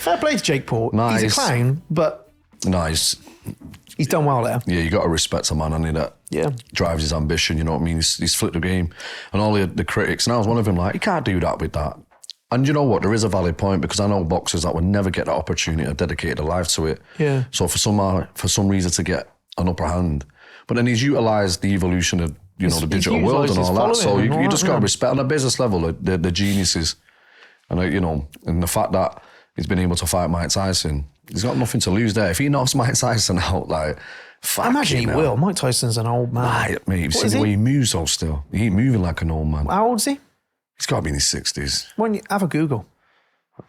Fair play to Jake Paul. Nice. He's a clown, but Nice. he's done well there. Yeah, you got to respect a man, and that drives his ambition. You know what I mean? He's flipped the game, and all the critics. And I was one of them. Like, you can't do that with that. And you know what? There is a valid point, because I know boxers that would never get that opportunity to dedicate their life to it. Yeah. So for some reason to get an upper hand, but then he's utilised the evolution of the digital world and all that. So you just got to respect on a business level the geniuses, and and the fact that he's been able to fight Mike Tyson. He's got nothing to lose there. If he knocks Mike Tyson out, like, I imagine he will. Mike Tyson's an old man. Right, mate, you've seen the way he moves though still. He ain't moving like an old man. How old is he? He's got to be in his 60s. When you have a Google. I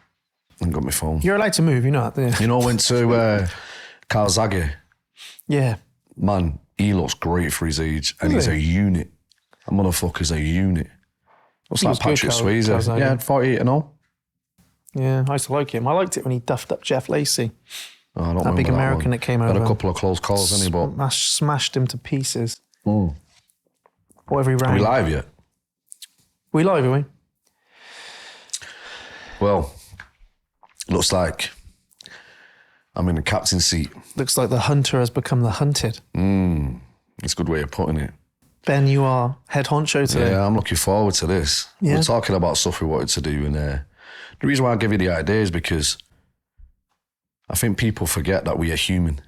haven't got my phone. You're allowed to move, you know that, don't you? You know, I went to Calzaghe. Yeah. Man, he looks great for his age, and he's a unit. That motherfucker's a unit. Looks like Patrick Swayze. Yeah, 48 and all. Yeah, I used to like him. I liked it when he duffed up Jeff Lacey. Oh, I don't that big American that came over. Had a couple of close calls, didn't he? But smashed him to pieces. Whatever he ran. Are we live yet? We live, are we? Well, looks like I'm in the captain's seat. Looks like the hunter has become the hunted. It's a good way of putting it. Ben, you are head honcho today. Yeah, I'm looking forward to this. Yeah. We're talking about stuff we wanted to do, and the reason why I give you the idea is because I think people forget that we are human.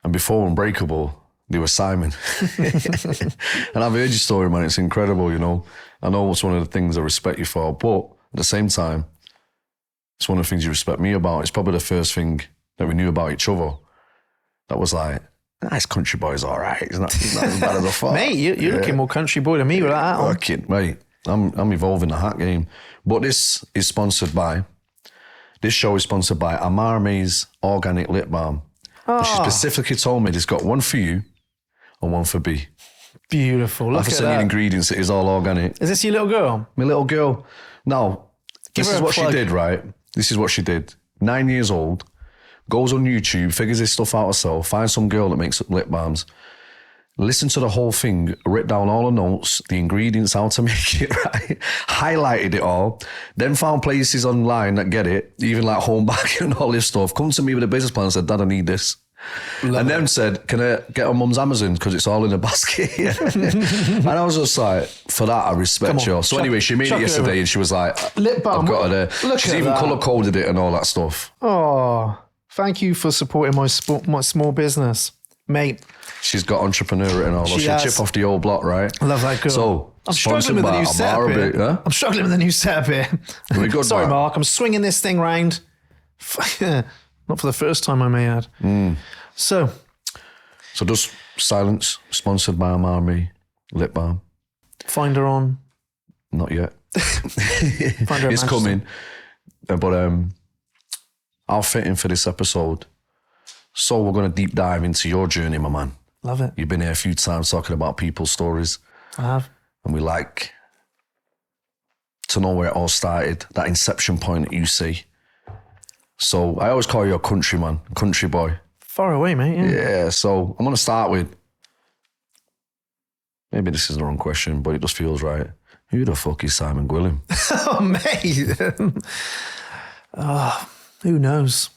And before Unbreakable, they were Simon. And I've heard your story, man. It's incredible, I know it's one of the things I respect you for, but at the same time, it's one of the things you respect me about. It's probably the first thing that we knew about each other that was like, nice country boy's all right. He's not as bad as I thought. Mate, you're looking more country boy than me with that hat on. Fucking, mate, I'm evolving the hat game. But this show is sponsored by Amarme's Organic Lip Balm. And she specifically told me there's got one for you and one for B. Beautiful. Look After at seeing the that. ingredients, it is all organic. Is this your little girl? My little girl. Now, this is what she did, right? This is what she did. 9 years old, goes on YouTube, figures this stuff out herself, finds some girl that makes lip balms, listen to the whole thing, wrote down all the notes, the ingredients, how to make it, right? Highlighted it all, then found places online that get it, even like Home Back and all this stuff. Come to me with a business plan and said, Dad, I need this. Then said, can I get on Mum's Amazon? Because it's all in a basket. And I was just like, for that, I respect you. So anyway, she made it yesterday and she was like, lip balm. I've got it there. She's even colour-coded it and all that stuff. Oh, thank you for supporting my small business. Mate. She's got entrepreneur and all. She'll chip off the old block, right? I love that girl. So, I'm struggling with the new setup here. Huh? I'm struggling with the new setup here. Very good, Sorry, Mark. I'm swinging this thing round. Not for the first time, I may add. So just silence, sponsored by Amarme Lip Balm. Find her on. Not yet. Find her it's coming. But I'll fit in for this episode. So we're going to deep dive into your journey, my man. Love it. You've been here a few times talking about people's stories. I have. And we like to know where it all started, that inception point that you see. So I always call you a countryman, country boy. Far away, mate. Yeah, so I'm going to start with, maybe this is the wrong question, but it just feels right. Who the fuck is Simon Gwilym? Oh, mate. Who knows?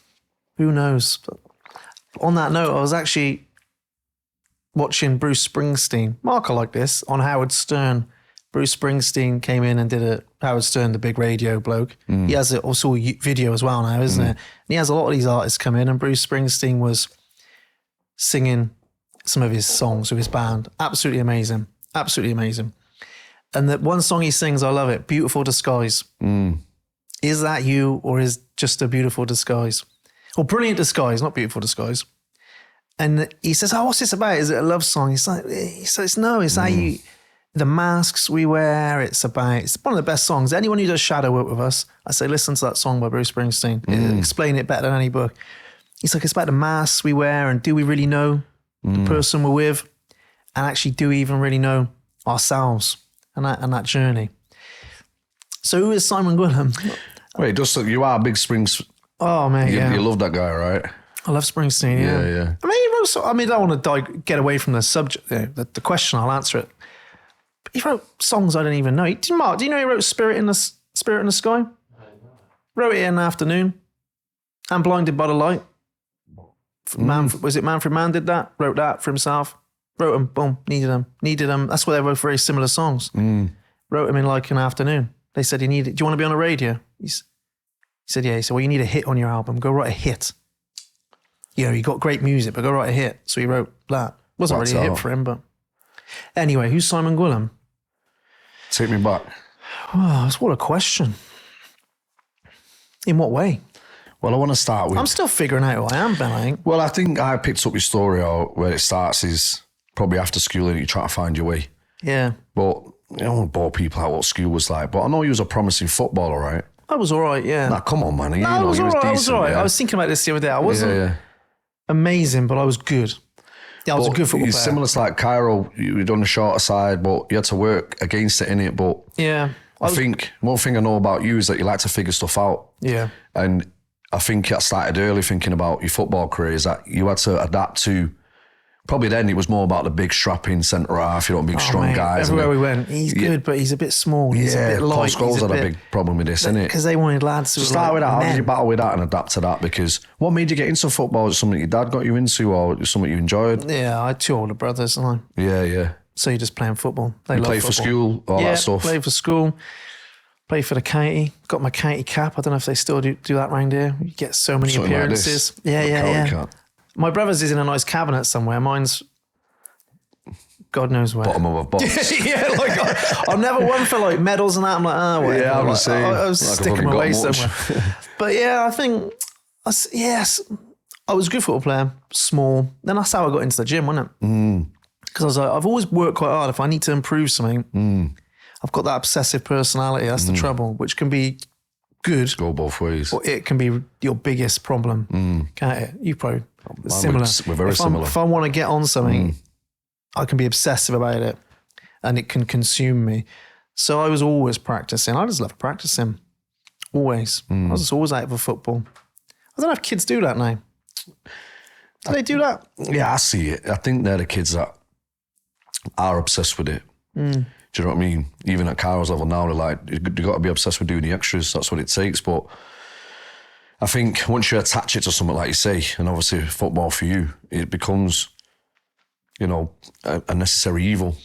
Who knows? But on that note, I was actually watching Bruce Springsteen. Mark, I like this, on Howard Stern. Bruce Springsteen came in and did Howard Stern, the big radio bloke. He has also a video as well now, isn't it? And he has a lot of these artists come in, and Bruce Springsteen was singing some of his songs with his band. Absolutely amazing. Absolutely amazing. And that one song he sings, I love it, Beautiful Disguise. Is that you, or is just a beautiful disguise? Or Brilliant Disguise, not Beautiful Disguise. And he says, what's this about? Is it a love song? He says, no, it's how you... The masks we wear, it's one of the best songs. Anyone who does shadow work with us, I say, listen to that song by Bruce Springsteen. It'll explain it better than any book. He's like, it's about the masks we wear, and do we really know the person we're with? And actually, do we even really know ourselves and that journey? So who is Simon Gwilym? Wait, just so you are a big Springs. Oh, man, You love that guy, right? I love Springsteen, yeah. Yeah. I mean, I don't want to get away from the subject, the question, I'll answer it. He wrote songs I don't even know. Mark, do you know he wrote Spirit in the Sky? Wrote it in the afternoon. I'm blinded by the light. Was it Manfred Mann did that? Wrote that for himself. Wrote them, boom, needed them. That's why they're both very similar songs. Wrote them in like an afternoon. They said, do you want to be on the radio? He said, yeah. He said, well, you need a hit on your album. Go write a hit. You got great music, but go write a hit. So he wrote that. Wasn't really a hit for him, but anyway, who's Simon Gwilym? Take me back. Oh, what a question. In what way? Well, I want to start with... I'm still figuring out who I am, Ben, I think. Well, I think I picked up your story out where it starts is probably after school and you try to find your way. Yeah. But I don't want to bore people out what school was like. But I know you was a promising footballer, right? I was all right, yeah. Nah, come on, man. I was all right. I was all right. Yeah. I was thinking about this the other day. I wasn't amazing, but I was good. Yeah, I was a good football player. Similar to like Cairo, you done the shorter side, but you had to work against it, innit? But yeah. I think one thing I know about you is that you like to figure stuff out. Yeah. And I think I started early thinking about your football career is that you had to adapt to, probably then it was more about the big strapping centre half, big strong guys. Everywhere we went, he's good, but he's a bit small. He's a bit light. Paul Scholes had a big problem with this, innit? Because they wanted lads to start with that. How did you battle with that and adapt to that? Because what made you get into football? Was it something your dad got you into or something you enjoyed? Yeah, I had 2 older brothers. And Yeah. So you're just playing football. They you love play football. For school, all that stuff? Played for school. Played for the county. Got my county cap. I don't know if they still do that round here. You get so many something appearances. Like yeah. Cap. My brother's is in a nice cabinet somewhere. Mine's God knows where. Bottom of a box. I've never won for like medals and that. I'm like, whatever. Yeah, I'm the same. I was sticking my way somewhere. But yeah, I think, yes, I was a good football player, small. Then that's how I got into the gym, wasn't it? Because I was like, I've always worked quite hard. If I need to improve something, I've got that obsessive personality. That's the trouble, which can be good. Go both ways. Or it can be your biggest problem, can't it? You probably similar. We're very similar. If I want to get on something, I can be obsessive about it and it can consume me. So I was always practicing. I just love practicing. Always. I was just always out for football. I don't know if kids do that now. Do they do that? Yeah, I see it. I think they're the kids that are obsessed with it. Do you know what I mean? Even at Cairo's level now, they're like, you've got to be obsessed with doing the extras. That's what it takes. But I think once you attach it to something like you say, and obviously football for you, it becomes, a necessary evil.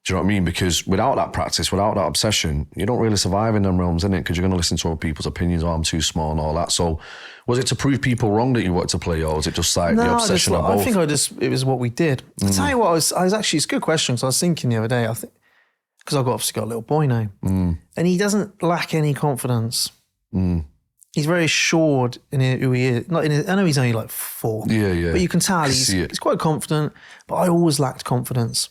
Do you know what I mean? Because without that practice, without that obsession, you don't really survive in them realms, innit? Because you're going to listen to other people's opinions, I'm too small and all that. So was it to prove people wrong that you wanted to play, or was it just like the obsession of both? I think it was what we did. I'll tell you what, I was actually, it's a good question, because I was thinking the other day, because I've obviously got a little boy now, and he doesn't lack any confidence. He's very assured in who he is. I know he's only like 4. Yeah. But you can tell he's quite confident, but I always lacked confidence.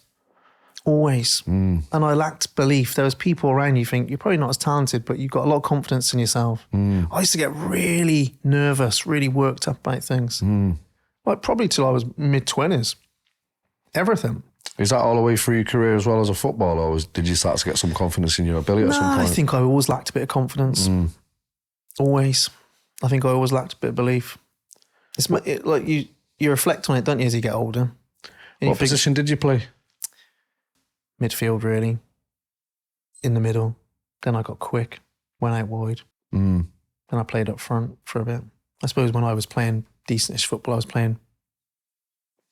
Always. And I lacked belief. There was people around you think, you're probably not as talented, but you've got a lot of confidence in yourself. I used to get really nervous, really worked up about things. Like probably till I was mid-20s. Everything. Is that all the way through your career as well as a footballer, or did you start to get some confidence in your ability at some point? I think I always lacked a bit of confidence. Always. I think I always lacked a bit of belief. It's like you reflect on it, don't you, as you get older? And what position did you play? Midfield, really. In the middle. Then I got quick, went out wide. Then I played up front for a bit. I suppose when I was playing decentish football, I was playing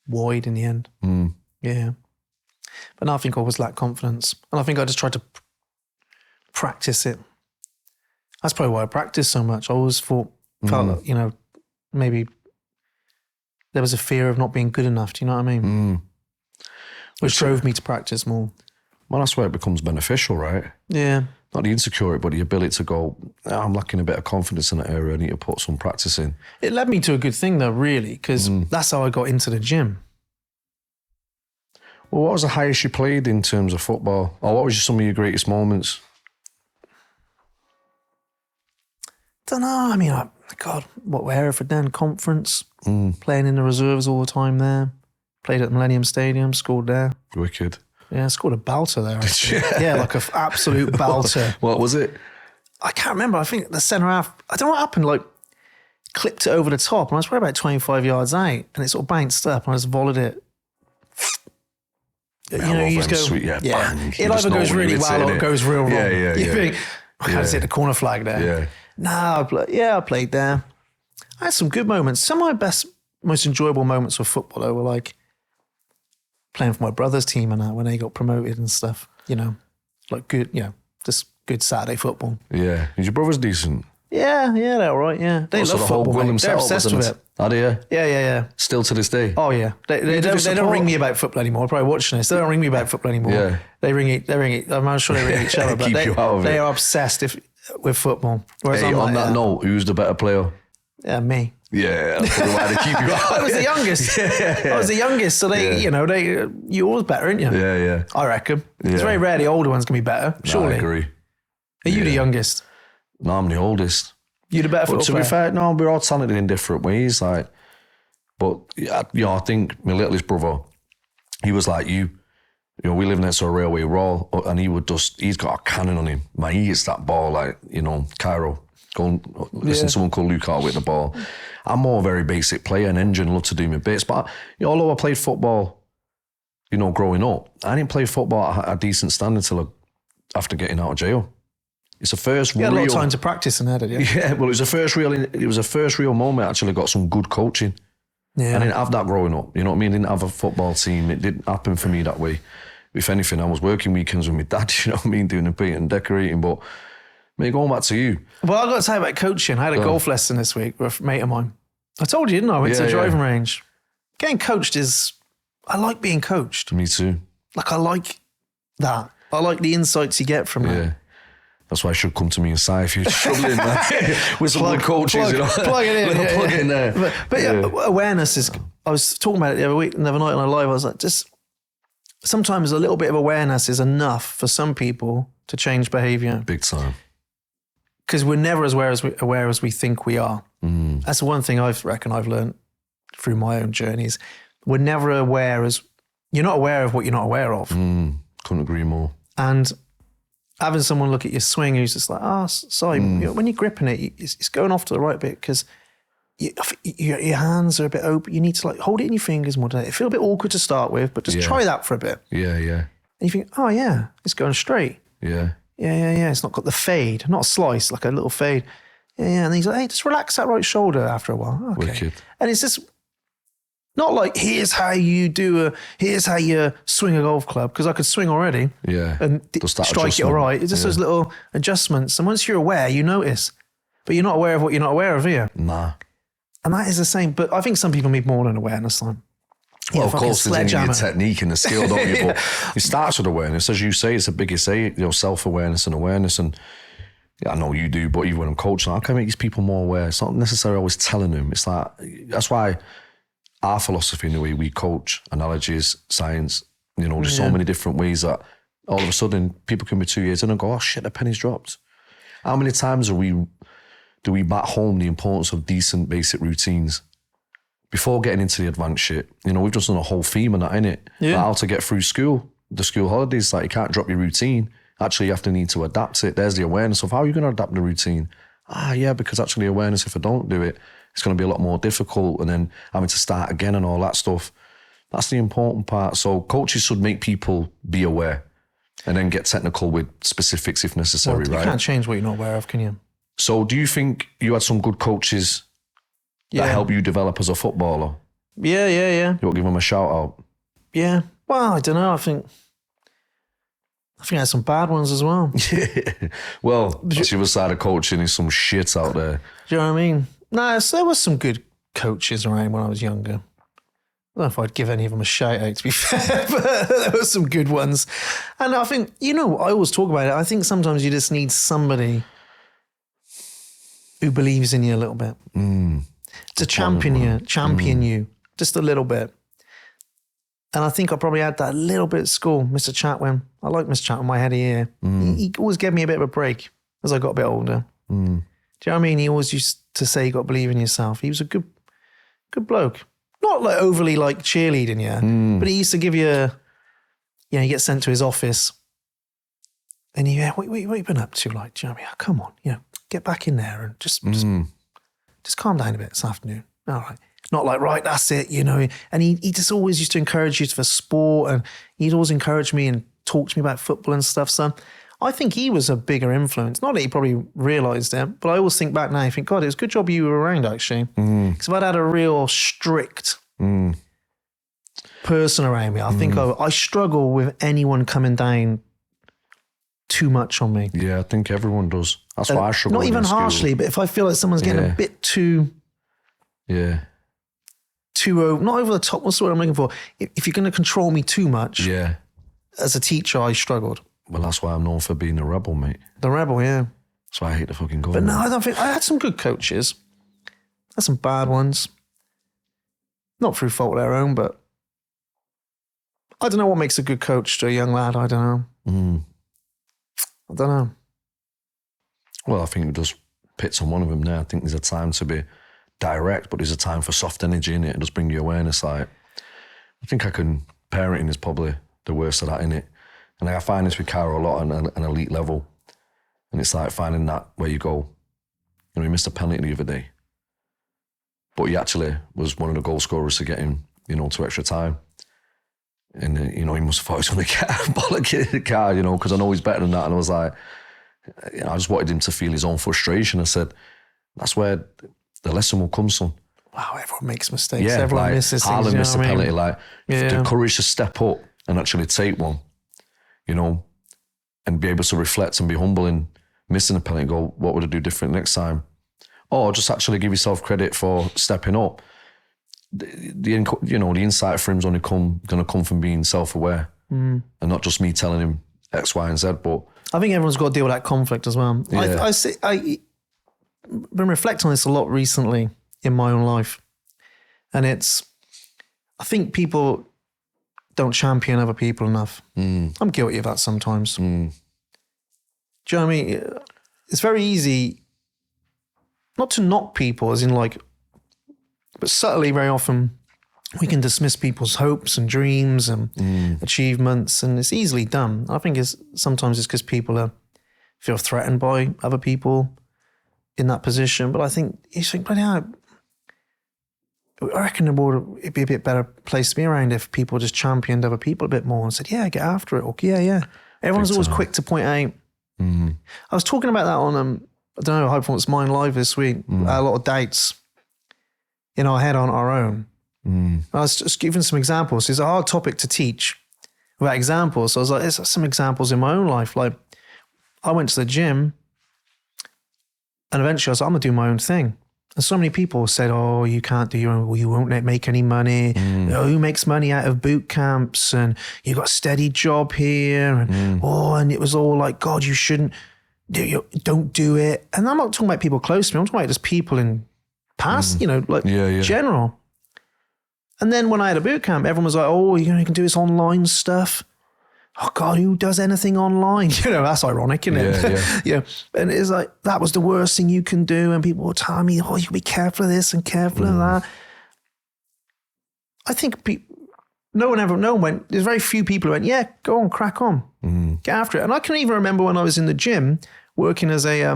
wide in the end. Yeah. But now I think I always lacked confidence. And I think I just tried to practice it. That's probably why I practiced so much. I always felt like, maybe there was a fear of not being good enough. Do you know what I mean? Which drove me to practice more. Well, that's where it becomes beneficial, right? Yeah. Not the insecurity, but the ability to go, I'm lacking a bit of confidence in that area. I need to put some practice in. It led me to a good thing, though, really, because that's how I got into the gym. Well, what was the highest you played in terms of football? Or what was some of your greatest moments? Don't know. I mean, what were Hereford then? Conference, playing in the reserves all the time there. Played at the Millennium Stadium, scored there. Wicked. Yeah, I scored a belter there. Yeah, like an absolute belter. What was it? I can't remember. I think the centre half, I don't know what happened, like clipped it over the top, and I was probably about 25 yards out, and it sort of bounced up, and I just volleyed it. You just go, sweet, bang. It either goes really well or it goes real wrong. Yeah. You think, I can't see the corner flag there. Yeah. Nah, I played there. I had some good moments. Some of my most enjoyable moments of football though, were like playing for my brother's team and that when they got promoted and stuff. You know, like good, just good Saturday football. Yeah. Is your brother's decent? Yeah, they're all right. Yeah, they love football. Mate. They're obsessed with it. Are they? Yeah. Still to this day. Oh yeah, they don't ring me about football anymore. They're probably watching this. They don't ring me about football anymore. Yeah. They ring it. I'm sure they ring each other. But Keep you out of it. They are obsessed with football. Whereas Hey, I'm on like, that note, who's the better player? Yeah, me. Yeah, that's probably why they keep you out. I was the youngest. I was the youngest, so you're always better, aren't you? Yeah. I reckon. It's very rare the older ones can be better. Surely. I agree. Are you the youngest? No, I'm the oldest. You the better But football to be fair, no, we're all talented in different ways. Like, but I think my littlest brother, he was like you. You know, we live next to a railway roll, and he's got a cannon on him. Man, he hits that ball like, Cairo. Go and listen to someone called Luke Hart with the ball. I'm more a very basic player, an engine, love to do my bits. But although I played football, growing up, I didn't play football at a decent standard until after getting out of jail. It's the first real... You had a lot of time to practice in that, did you? Yeah, well, it was the first real moment I actually got some good coaching. Yeah. I didn't have that growing up. You know what I mean? I didn't have a football team. It didn't happen for me that way. If anything, I was working weekends with my dad, you know what I mean, doing the painting and decorating. But, mate, going back to you. Well, I've got to tell you about coaching. I had a golf lesson this week with a mate of mine. I told you, didn't I? I went to the driving range. Getting coached I like being coached. Me too. Like, I like that. I like the insights you get from it. That's why you should come to me and say if you're struggling with some good coaches. Plug it in. Plug it in there. But awareness is... I was talking about it the other night on a live. I was like, just... Sometimes a little bit of awareness is enough for some people to change behaviour. Big time. Because we're never as aware as we think we are. Mm. That's the one thing I reckon I've learned through my own journeys. We're never you're not aware of what you're not aware of. Couldn't agree more. And having someone look at your swing who's just like, sorry, when you're gripping it, it's going off to the right bit because your hands are a bit open. You need to hold it in your fingers more. It feels a bit awkward to start with, but just try that for a bit. Yeah. And you think, oh yeah, it's going straight. Yeah. Yeah. It's not got the fade, not a slice, like a little fade. Yeah. And he's like, hey, just relax that right shoulder after a while. Okay. Wicked. And it's just not like, here's how you swing a golf club, because I could swing already. Yeah. And strike it all right. It's just those little adjustments. And once you're aware, you notice. But you're not aware of what you're not aware of, are you? Nah. And that is the same. But I think some people need more than awareness. Well, of course, there's your technique and the skill, don't you? But it starts with awareness. As you say, it's the biggest say, self-awareness and awareness. And I know you do, but even when I'm coaching, how can I make these people more aware? It's not necessarily always telling them. It's like, that's why our philosophy in the way we coach, analogies, science, there's so many different ways that all of a sudden people can be 2 years in and go, oh shit, the penny's dropped. How many times do we bat home the importance of decent basic routines before getting into the advanced shit? We've just done a whole theme on that, innit? Yeah. How to get through the school holidays. Like, you can't drop your routine. Actually, you have to need to adapt it. There's the awareness of how are you going to adapt the routine? Because actually awareness, if I don't do it, it's going to be a lot more difficult, and then having to start again and all that stuff. That's the important part. So coaches should make people be aware and then get technical with specifics if necessary, right? You can't change what you're not aware of, can you? So do you think you had some good coaches that help you develop as a footballer? Yeah. You want to give them a shout out? Yeah. Well, I don't know. I think I had some bad ones as well. Well, that's the other side of coaching is some shit out there. Do you know what I mean? No, so there was some good coaches around when I was younger. I don't know if I'd give any of them a shout out, to be fair, but there were some good ones. And I think, I always talk about it. I think sometimes you just need somebody who believes in you a little bit. To champion you just a little bit. And I think I probably had that a little bit at school. Mr. Chatwin. I like Mr. Chatwin, my head of year. He always gave me a bit of a break as I got a bit older. Do you know what I mean? He always used to say you got to believe in yourself. He was a good bloke. Not like overly like cheerleading you, but he used to give you, you get sent to his office and what have you been up to? Like, do you know what I mean? Oh, come on, get back in there and just calm down a bit this afternoon. All right. Not like, right, that's it, And he just always used to encourage you for sport, and he'd always encourage me and talk to me about football and stuff. So I think he was a bigger influence. Not that he probably realised it, but I always think back now, I think, God, it was a good job you were around, actually. Because if I'd had a real strict person around me, I think I struggle with anyone coming down too much on me. Yeah, I think everyone does. That's why I struggle. Not even in school. harshly, but if I feel like someone's getting a bit too... Yeah. Too not over the top. What's the word I'm looking for? If you're going to control me too much, as a teacher, I struggled. Well, that's why I'm known for being a rebel, mate. The rebel, yeah. That's why I hate the fucking But government. no, I don't think I had some good coaches. I had some bad ones. Not through fault of their own, but I don't know what makes a good coach to a young lad. I don't know. I don't know. Well, I think it just pits on one of them now. I think there's a time to be direct, but there's a time for soft energy in it. It just bring you awareness. Like, I think parenting is probably the worst of that, in it. And I find this with Cara a lot on an elite level. And it's like finding that where you go, you know, he missed a penalty the other day, but he actually was one of the goal scorers to get him, you know, to extra time. And, you know, he must have thought he was going to get a bollock in the car, you know, because I know he's better than that. And I was like, you know, I just wanted him to feel his own frustration. I said, that's where the lesson will come, son. Wow, everyone makes mistakes. Yeah, Everyone like, misses things. Harlan You know missed a what I mean? penalty. Like, the courage to step up and actually take one, you know, and be able to reflect and be humble in missing a penalty and go, what would I do different next time? Or just actually give yourself credit for stepping up. You know, the insight for him's only going to come from being self-aware and not just me telling him X, Y, and Z. But I think everyone's got to deal with that conflict as well. Yeah. I've been reflecting on this a lot recently in my own life. And I think people don't champion other people enough. I'm guilty of that sometimes. Do you know what I mean? It's very easy not to knock people, as in like, but subtly very often we can dismiss people's hopes and dreams and achievements, and it's easily done. I think sometimes it's because people feel threatened by other people in that position. But I think you think, bloody hell, I reckon the world it'd be a bit better place to be around if people just championed other people a bit more and said, yeah, get after it. Or yeah. Everyone's always quick to point out. I was talking about that on, I don't know, High Performance Mind Live this week. A lot of doubts in our head on our own. I was just giving some examples. It's a hard topic to teach without examples. So I was like, there's some examples in my own life. Like, I went to the gym and eventually I was like, I'm going to do my own thing. And so many people said, oh, you can't do your own, well, you won't make any money. Oh, who makes money out of boot camps? And you got a steady job here. And and it was all like, God, you shouldn't, don't do it. And I'm not talking about people close to me. I'm talking about just people in past, you know, like general. And then when I had a boot camp, everyone was like, oh, you can do this online stuff. Oh God, who does anything online? You know, that's ironic, isn't it? Yeah. And it's like, that was the worst thing you can do. And people were telling me, oh, you can be careful of this and careful of that. I think no one went, there's very few people who went, yeah, go on, crack on, get after it. And I can even remember when I was in the gym working as at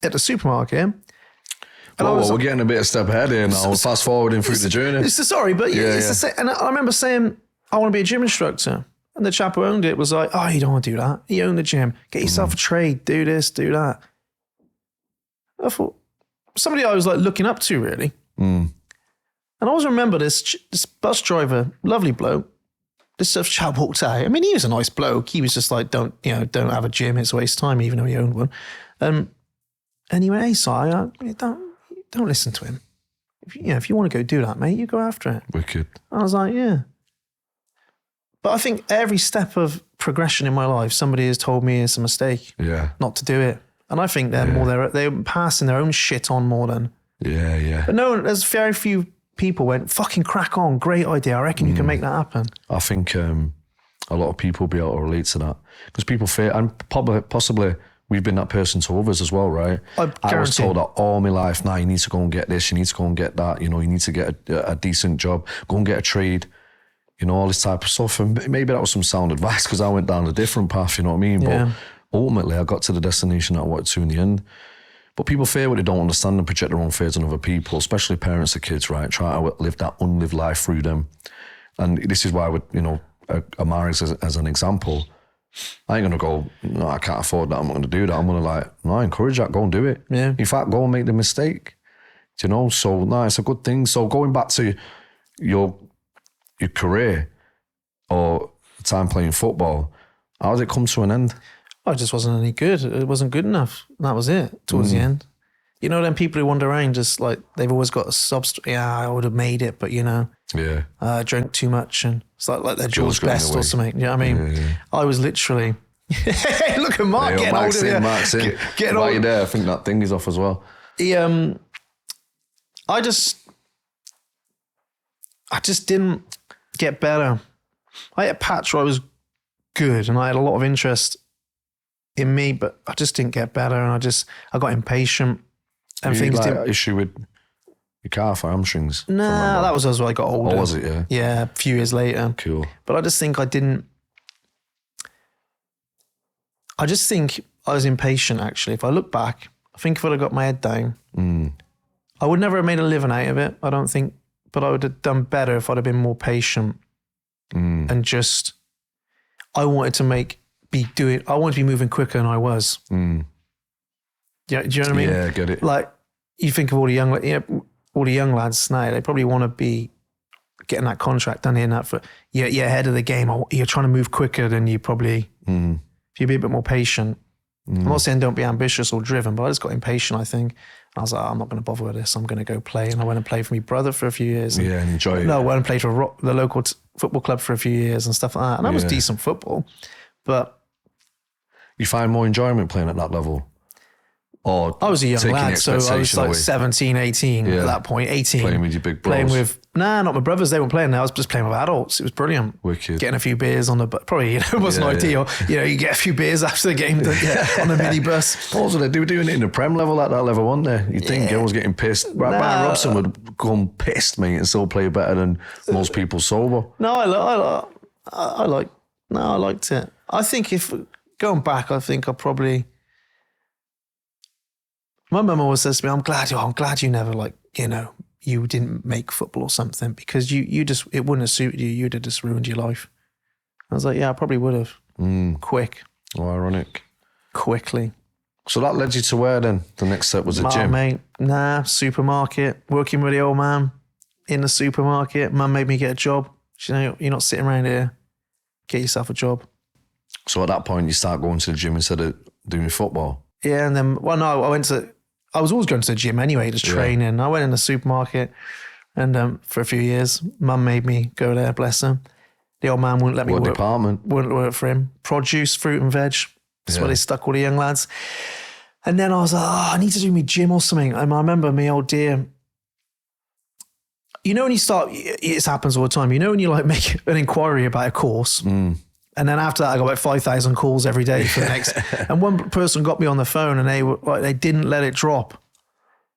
the supermarket. We're getting a bit of step ahead here now. Fast forwarding through the journey. Sorry, but and I remember saying, I want to be a gym instructor. And the chap who owned it was like, oh, you don't want to do that. You own the gym. Get yourself a trade. Do this, do that. I thought, somebody I was like looking up to, really. And I always remember this bus driver, lovely bloke. This chap walked out. I mean, he was a nice bloke. He was just like, don't have a gym. It's a waste of time, even though he owned one. And he went, hey, Si, don't listen to him. If you want to go do that, mate, you go after it. Wicked. I was like, yeah. But I think every step of progression in my life, somebody has told me it's a mistake not to do it. And I think they're passing their own shit on more than... Yeah. But no, there's very few people went, fucking crack on, great idea. I reckon you can make that happen. I think a lot of people will be able to relate to that. Because people fear, and possibly we've been that person to others as well, right? I was told that all my life, you need to go and get this, you need to go and get that, you need to get a decent job, go and get a trade. All this type of stuff. And maybe that was some sound advice because I went down a different path, you know what I mean? But ultimately, I got to the destination that I wanted to in the end. But people fear what they don't understand and project their own fears on other people, especially parents of kids, right? Try to live that unlived life through them. And this is why, Amar as an example, I ain't going to go, no, I can't afford that. I'm not going to do that. I'm going to no, I encourage that. Go and do it. Yeah. In fact, go and make the mistake. Do you know? So, no, it's a good thing. So going back to your career or time playing football, how did it come to an end? I just wasn't any good. It wasn't good enough. That was it towards the end. You know, them people who wander around just like they've always got a substrate. Yeah, I would have made it, but you know, I drank too much, and it's like they're George Best or something. You know what I mean? Yeah. I was literally. Look at Mark getting older. Mark's in. Getting older. There, I think that thing is off as well. I just didn't get better. I had a patch where I was good, and I had a lot of interest in me, but I just didn't get better, and I got impatient. And things didn't. Issue with your calf or hamstrings? Nah, that was as I got older. Oh, was it? Yeah. Yeah, a few years later. Cool. But I just think I was impatient, actually. If I look back, I think if I'd have got my head down, I would never have made a living out of it, I don't think, but I would have done better if I'd have been more patient and just, I wanted to be moving quicker than I was. Yeah, do you know what I mean? Yeah, I get it. Like, you think of all the young lads now, they probably want to be getting that contract done here and that for, you're ahead of the game, or you're trying to move quicker than you probably, if you be a bit more patient. I'm not saying don't be ambitious or driven, but I just got impatient, I think. I was like, I'm not going to bother with this. I'm going to go play. And I went and played for my brother for a few years. And enjoy it. No, I went and played for the local football club for a few years and stuff like that. And that was decent football. But you find more enjoyment playing at that level? Or I was a young lad, so I was like 17, 18 at that point, 18. Playing with your big bros? Playing with, not my brothers, they weren't playing there. I was just playing with adults. It was brilliant. Wicked. Getting a few beers on probably, it wasn't ideal. You get a few beers after the game on the minibus. Also, they were doing it in the Prem level at that level, weren't they? You'd think everyone's getting pissed. Brian Robson would come pissed, mate, and still play better than most people sober. No, I liked it. I think if, going back, I think I probably... My mum always says to me, I'm glad you never you didn't make football or something, because you just, it wouldn't have suited you. You'd have just ruined your life. I was like, yeah, I probably would have. Quick. Oh, ironic. Quickly. So that led you to where then? The next step was a gym? Mate, supermarket, working with the old man in the supermarket. Mum made me get a job. She said, you're not sitting around here. Get yourself a job. So at that point, you start going to the gym instead of doing football? Yeah, and then, I was always going to the gym anyway, just training. I went in the supermarket and for a few years, Mum made me go there, bless her. The old man wouldn't let me work. What department? Wouldn't work for him. Produce, fruit and veg. That's where they stuck all the young lads. And then I was like, I need to do my gym or something. And I remember my old dear, you know when you start, it happens all the time, you know when you make an inquiry about a course, and then after that, I got about 5,000 calls every day for the next. And one person got me on the phone, and they didn't let it drop.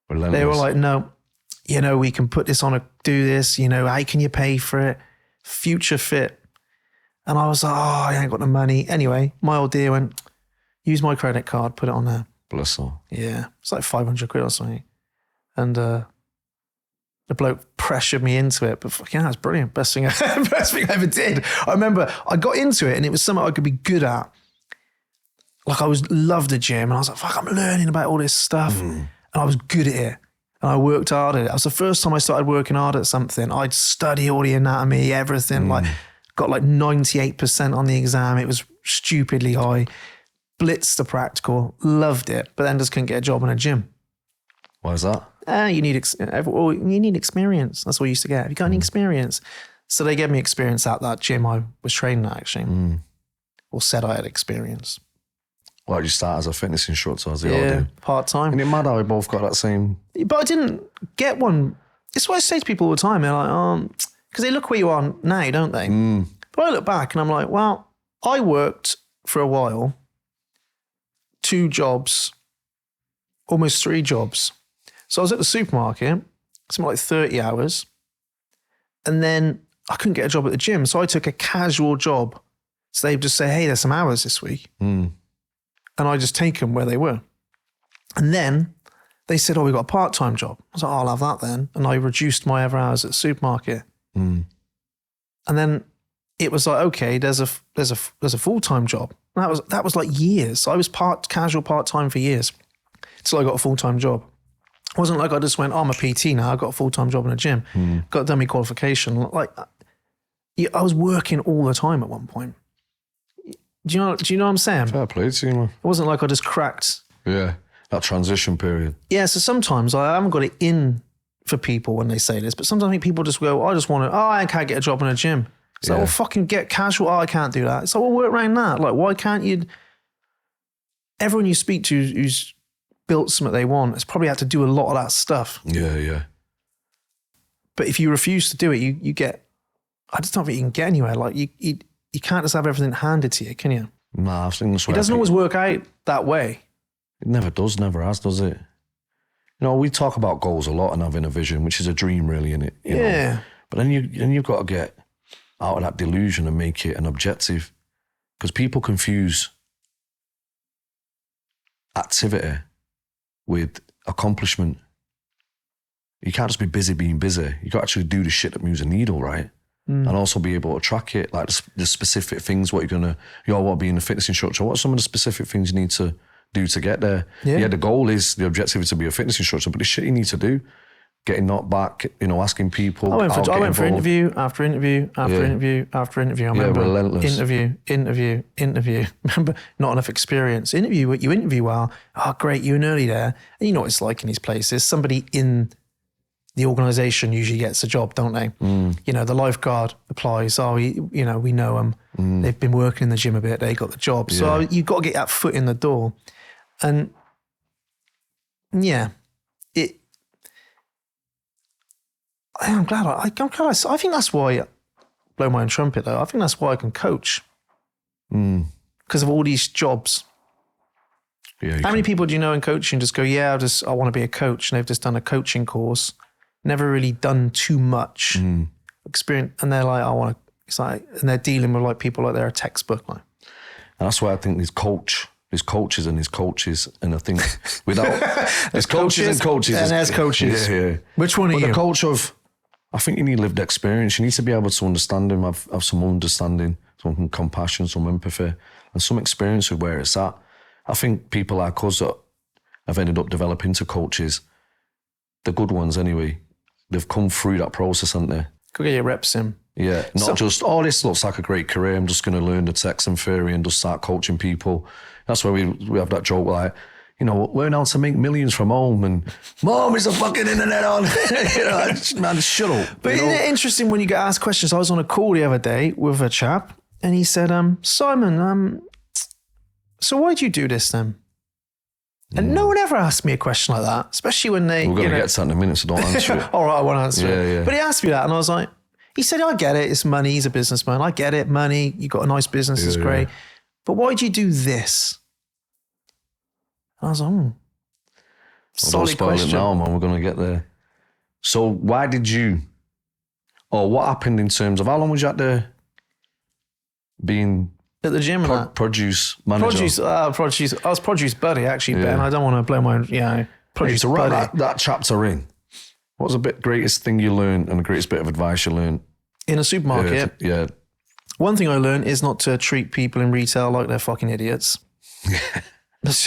Relentless. They were like, "No, we can put this on do this. How can you pay for it? Future fit." And I was like, I ain't got the money. Anyway, my old dear went, use my credit card, put it on there. Bless her. Yeah, it's like 500 quid or something. And the bloke pressured me into it, but fucking hell, it's brilliant. Best thing I ever did. I remember I got into it and it was something I could be good at. Like loved the gym, and I was like, fuck, I'm learning about all this stuff. And I was good at it. And I worked hard at it. That was the first time I started working hard at something. I'd study all the anatomy, everything, got 98% on the exam. It was stupidly high. Blitzed the practical, loved it, but then just couldn't get a job in a gym. Why is that? You need experience. That's what you used to get. Have you got any experience? So they gave me experience at that gym I was training at, actually. Or said I had experience. Well, you start as a fitness instructor, as they all do. Part-time. And it mad how we both got that same... But I didn't get one. It's what I say to people all the time. They're like, because they look where you are now, don't they? But I look back and I'm like, well, I worked for a while, 2 jobs, almost 3 jobs. So I was at the supermarket, something like 30 hours, and then I couldn't get a job at the gym. So I took a casual job. So they'd just say, hey, there's some hours this week. And I just take them where they were. And then they said, we've got a part-time job. I was like, I'll have that then. And I reduced my other hours at the supermarket. And then it was like, okay, there's a full-time job. And that was like years. I was casual part-time for years until I got a full-time job. It wasn't like I just went, oh, I'm a PT now. I got a full-time job in a gym. Got a dummy qualification. Like, I was working all the time at one point. Do you know what I'm saying? Fair play to you, man. It wasn't like I just cracked. Yeah, that transition period. Yeah, so sometimes I haven't got it in for people when they say this, but sometimes I think people just go, I can't get a job in a gym. It's like, well, fucking get casual. Oh, I can't do that. It's like, well, work around that. Like, why can't you? Everyone you speak to who's built something they want has probably had to do a lot of that stuff. Yeah. But if you refuse to do it, you get, I just don't think you can get anywhere. Like, you can't just have everything handed to you, can you? Nah, I think that's why it doesn't always work out that way. It never does, never has, does it? You know, we talk about goals a lot and having a vision, which is a dream, really, isn't it? You know? But then you've got to get out of that delusion and make it an objective, because people confuse activity with accomplishment. You can't just be busy being busy. You got to actually do the shit that moves a needle, right? And also be able to track it, like the specific things, what you're going to, what being a fitness instructor, what are some of the specific things you need to do to get there? Yeah, the goal is, the objective is to be a fitness instructor, but the shit you need to do, getting knocked back, asking people. I went for interview after interview after interview after interview. I remember relentless. Interview. Remember, not enough experience. You interview well. Oh, great, you were nearly there. And you know what it's like in these places. Somebody in the organisation usually gets a job, don't they? You know, the lifeguard applies. Oh, we know them. They've been working in the gym a bit. They got the job. So you've got to get that foot in the door. And yeah, I'm glad. I think that's why. Blow my own trumpet though. I think that's why I can coach. Because of all these jobs. Yeah. How many people do you know in coaching just go, I want to be a coach, and they've just done a coaching course, never really done too much experience, and they're like, and they're dealing with like people like they're a textbook like. And that's why I think there's coaches, and I think without there's coaches and coaches, and there's coaches. Yeah. Which one are you? The coach of, I think you need lived experience. You need to be able to understand him, have some understanding, some compassion, some empathy, and some experience with where it's at. I think people like us that have ended up developing into coaches, the good ones anyway, they've come through that process, haven't they? Go get your reps in. Yeah, not just, this looks like a great career, I'm just going to learn the text and theory and just start coaching people. That's why we have that joke like, learn how to make millions from home, and Mom, is the fucking internet on? Man, shut up. But isn't it interesting when you get asked questions? I was on a call the other day with a chap, and he said, Simon, so why do you do this then? And no one ever asked me a question like that, especially when they... We're going to get to that in a minute, so don't answer it. All right, I won't answer it. Yeah. But he asked me that, and I was like, he said, I get it, it's money, he's a businessman, I get it, money, you got a nice business, it's great. But why do you do this? And I was like, solid question. Don't spoil it now, man, we're going to get there. So why did you... what happened in terms of how long was you at there being... At the gym, produce manager. I was produce buddy actually, Ben. I don't want to blow my produce to buddy. wrap that chapter in. What was the greatest thing you learned and the greatest bit of advice you learned in a supermarket? Yeah. One thing I learned is not to treat people in retail like they're fucking idiots.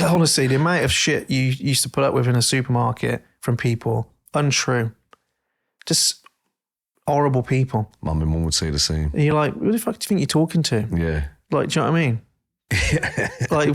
Honestly, the amount of shit you used to put up with in a supermarket from people, untrue, just horrible people. My mum would say the same. And you're like, who the fuck do you think you're talking to? Yeah. Like, do you know what I mean? Like,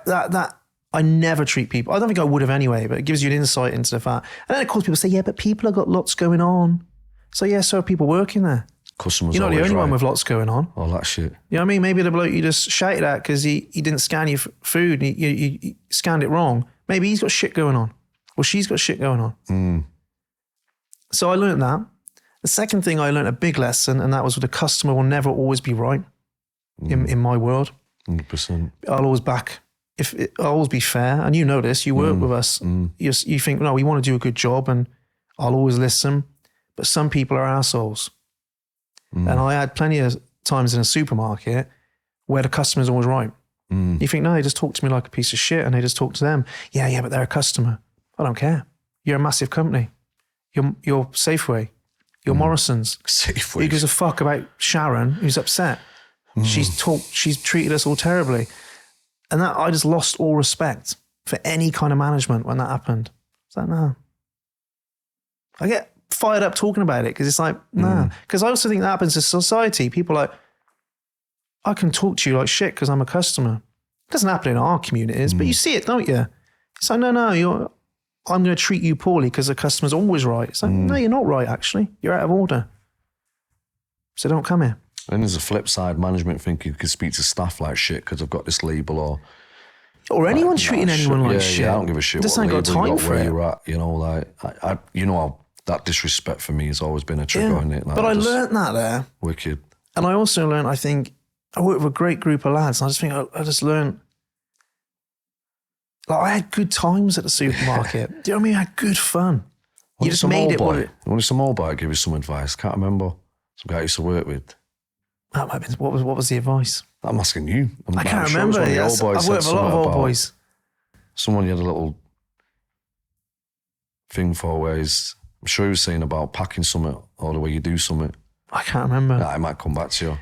that I never treat people. I don't think I would have anyway, but it gives you an insight into the fact. And then of course people say, yeah, but people have got lots going on. So yeah, so are people working there. Customers. You're not the only one with lots going on. All that shit. You know what I mean? Maybe the bloke you just shouted at because he didn't scan your food, and he scanned it wrong. Maybe he's got shit going on. Or she's got shit going on. So I learned that. The second thing I learned a big lesson, and that was the customer will never always be right in my world. 100%. I'll always be fair. And you know this, you work with us. You think, no, we want to do a good job and I'll always listen. But some people are assholes. And I had plenty of times in a supermarket where the customer's always right. You think, no, they just talk to me like a piece of shit and they just talk to them. Yeah, but they're a customer. I don't care. You're a massive company. You're Safeway. Your Morrisons. Safeways. Who gives a fuck about Sharon, who's upset? She's treated us all terribly. And that, I just lost all respect for any kind of management when that happened. It's like, no. I get fired up talking about it because it's like, nah. Because I also think that happens in society. People are like, I can talk to you like shit because I'm a customer. It doesn't happen in our communities, but you see it, don't you? It's like, no, I'm going to treat you poorly because the customer's always right. It's like, no, you're not right, actually. You're out of order. So don't come here. And there's a flip side. Management think you can speak to staff like shit because I've got this label or anyone treating anyone like shit. Yeah, I don't give a shit Just what ain't got label you time got, for where it. you're at. You know, like, that disrespect for me has always been a trigger in it. Like, but I learnt that there. Wicked. And I also learned, I think, I worked with a great group of lads. And I just think I just learned, like, I had good times at the supermarket. Do you know what I mean? I had good fun. You just made it. Only some old boy give you some advice. Can't remember. Some guy I used to work with. That might have been, what was the advice? I'm asking you. I can't remember. I've worked with a lot of old boys. Someone you had a little thing for where I'm sure he was saying about packing something or the way you do something. I can't remember. Nah, I might come back to you.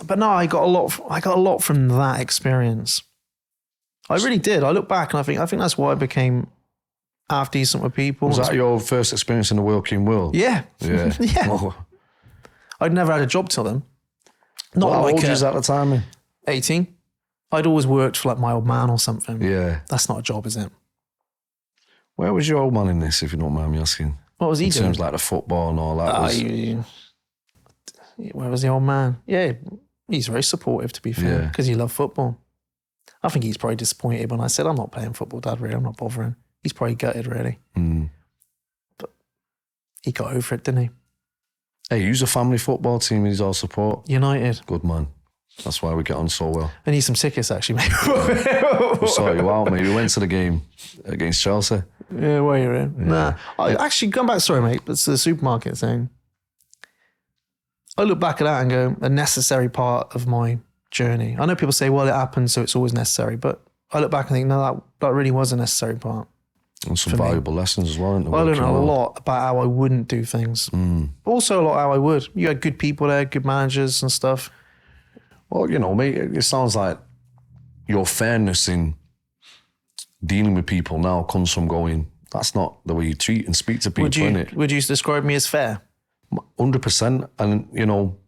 But no, I got a lot from that experience. I really did. I look back and I think that's why I became half decent with people. Was that your first experience in the working world? Yeah. Yeah. Yeah. Oh. I'd never had a job till then. Not How like old was at the time? Man? 18. I'd always worked for like my old man or something. Yeah. That's not a job, is it? Where was your old man in this, if you don't mind me asking? What was he doing? In terms like the football and all that. Where was the old man? Yeah, he's very supportive, to be fair, because he loved football. I think he's probably disappointed when I said, I'm not playing football, Dad, really. I'm not bothering. He's probably gutted, really. But he got over it, didn't he? Hey, use a family football team. He's all support. United. Good man. That's why we get on so well. I need some tickets, actually, mate. We'll sort you out, mate. We went to the game against Chelsea. Yeah, where you're in. Yeah. Nah. I actually, come back, sorry, mate, but it's the supermarket thing. I look back at that and go, a necessary part of my journey. I know people say, well, it happened, so it's always necessary. But I look back and think, no, that really was a necessary part. And some valuable lessons as well. I learned a lot about how I wouldn't do things. But also a lot how I would. You had good people there, good managers and stuff. Well, you know, mate, it sounds like your fairness in dealing with people now comes from going, that's not the way you treat and speak to people, innit? Would you describe me as fair? 100%. And, you know,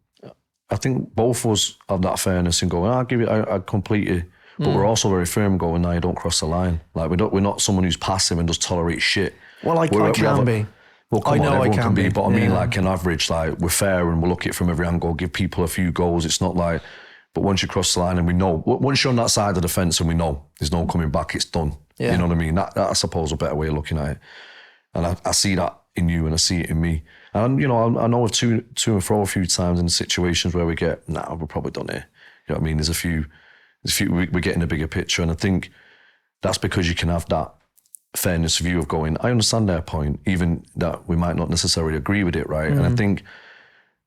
I think both of us have that fairness in going, I'll give you, I complete you. But we're also very firm going, no, you don't cross the line. Like, we're not someone who's passive and just tolerate shit. Well, I can be. Well, come on, everyone can be. But I mean, Yeah. like, on average, like, we're fair and we'll look at it from every angle, give people a few goals. It's not like, but once you cross the line and we know, once you're on that side of the fence and we know there's no coming back, it's done. Yeah. You know what I mean? That I suppose, a better way of looking at it. And I see that in you and I see it in me. And, you know, I know of to and fro a few times in situations where we get, we're probably done here. You know what I mean? There's a few, we're getting a bigger picture. And I think that's because you can have that fairness view of going, I understand their point, even that we might not necessarily agree with it, right? And I think,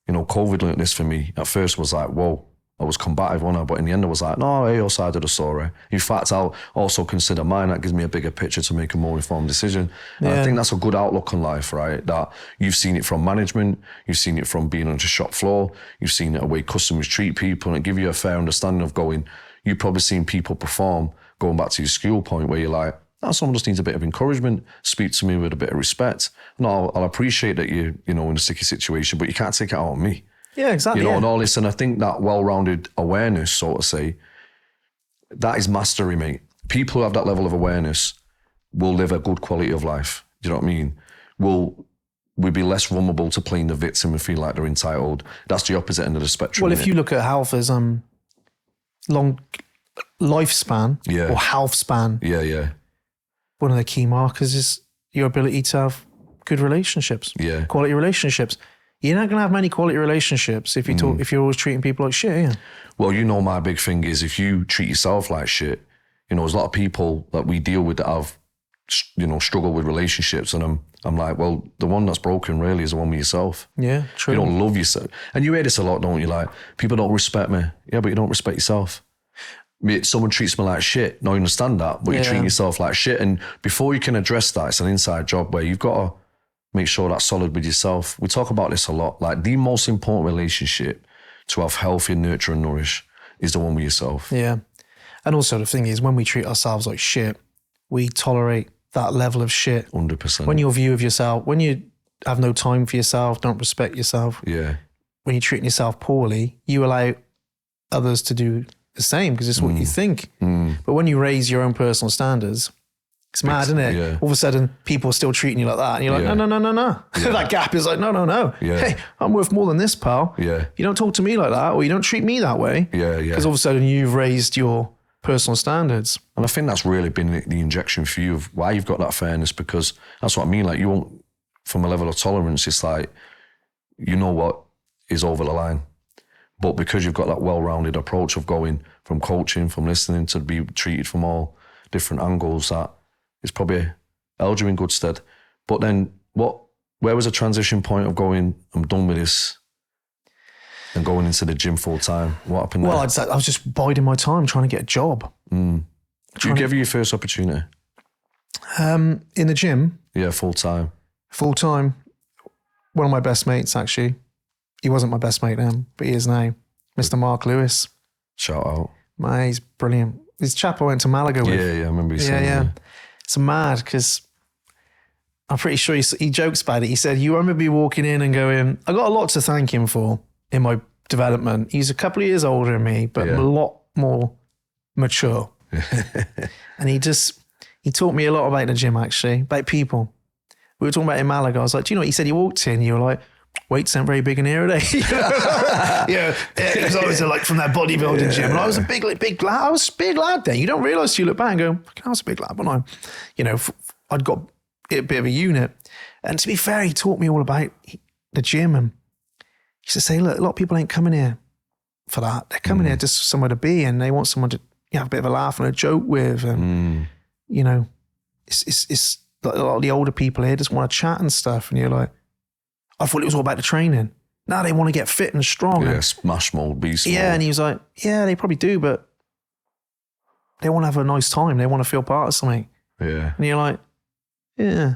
you know, COVID learnt this for me. At first was like, whoa, I was combative on her, but in the end I was like, no, hey, your side of the story. In fact, I'll also consider mine. That gives me a bigger picture to make a more informed decision. And I think that's a good outlook on life, right? That you've seen it from management, you've seen it from being on the shop floor, you've seen it the way customers treat people, and it give you a fair understanding of going, you've probably seen people perform, going back to your school point where you're like, someone just needs a bit of encouragement, speak to me with a bit of respect. No, I'll appreciate that you're in a sticky situation, but you can't take it out on me. Yeah, exactly. You know, and all this, and I think that well-rounded awareness, so to say, that is mastery, mate. People who have that level of awareness will live a good quality of life. Do you know what I mean? We'll be less vulnerable to playing the victim and feel like they're entitled. That's the opposite end of the spectrum. Well, if you look at health as long lifespan or health span, one of the key markers is your ability to have good relationships, quality relationships. You're not going to have many quality relationships if you're always treating people like shit, are you? Well, you know, my big thing is if you treat yourself like shit, you know, there's a lot of people that we deal with that have, you know, struggle with relationships. And I'm like, well, the one that's broken really is the one with yourself. Yeah, true. You don't love yourself. And you hear this a lot, don't you? Like, people don't respect me. Yeah, but you don't respect yourself. Someone treats me like shit. No, you understand that, but you're treating yourself like shit. And before you can address that, it's an inside job where you've got to make sure that's solid with yourself. We talk about this a lot. Like the most important relationship to have healthy, nurture and nourish is the one with yourself. Yeah. And also the thing is, when we treat ourselves like shit, we tolerate that level of shit. 100%. When your view of yourself, when you have no time for yourself, don't respect yourself, yeah. when you're treating yourself poorly, you allow others to do the same because it's what you think. But when you raise your own personal standards, it's mad, isn't it? Yeah. All of a sudden, people are still treating you like that. And you're like, Yeah. no. Yeah. That gap is like, no. Yeah. Hey, I'm worth more than this, pal. Yeah. You don't talk to me like that, or you don't treat me that way. Yeah. Because all of a sudden, you've raised your personal standards. And I think that's really been the injection for you of why you've got that fairness, because that's what I mean. Like you won't, from a level of tolerance, it's like, you know what is over the line. But because you've got that well-rounded approach of going from coaching, from listening to be treated from all different angles, that it's probably held you in good stead. But then where was the transition point of going, I'm done with this, and going into the gym full time? What happened there? Well, I was just biding my time trying to get a job. Did you give you your first opportunity? In the gym, Yeah, full time. full time. One of my best mates, actually. He wasn't my best mate then, but he is now. Mr. Mark Lewis. Shout out. Man, he's brilliant. He's a chap I went to Malaga with. Yeah, I remember you saying Yeah. that. It's mad because I'm pretty sure he jokes about it. He said, you remember me walking in and going, I got a lot to thank him for in my development. He's a couple of years older than me, but Yeah. a lot more mature. And he taught me a lot about the gym, actually, about people. We were talking about in Malaga. I was like, do you know what? He said, you walked in, you were like, weights aren't very big in here, are they? yeah. Because I was like from that bodybuilding gym. And I was a big lad. I was a big lad then. You don't realise till you look back and go, fucking, I was a big lad, wasn't I? You know, I'd got a bit of a unit. And to be fair, he taught me all about the gym. And he used to say, look, a lot of people ain't coming here for that. They're coming here just somewhere to be, and they want someone to have a bit of a laugh and a joke with. And, you know, it's like a lot of the older people here just want to chat and stuff. And you're like, I thought it was all about the training. Now they want to get fit and strong. Yeah, And, smash mold, beast mold. yeah, and he was like, yeah, they probably do, but they want to have a nice time. They want to feel part of something. Yeah. And you're like, yeah.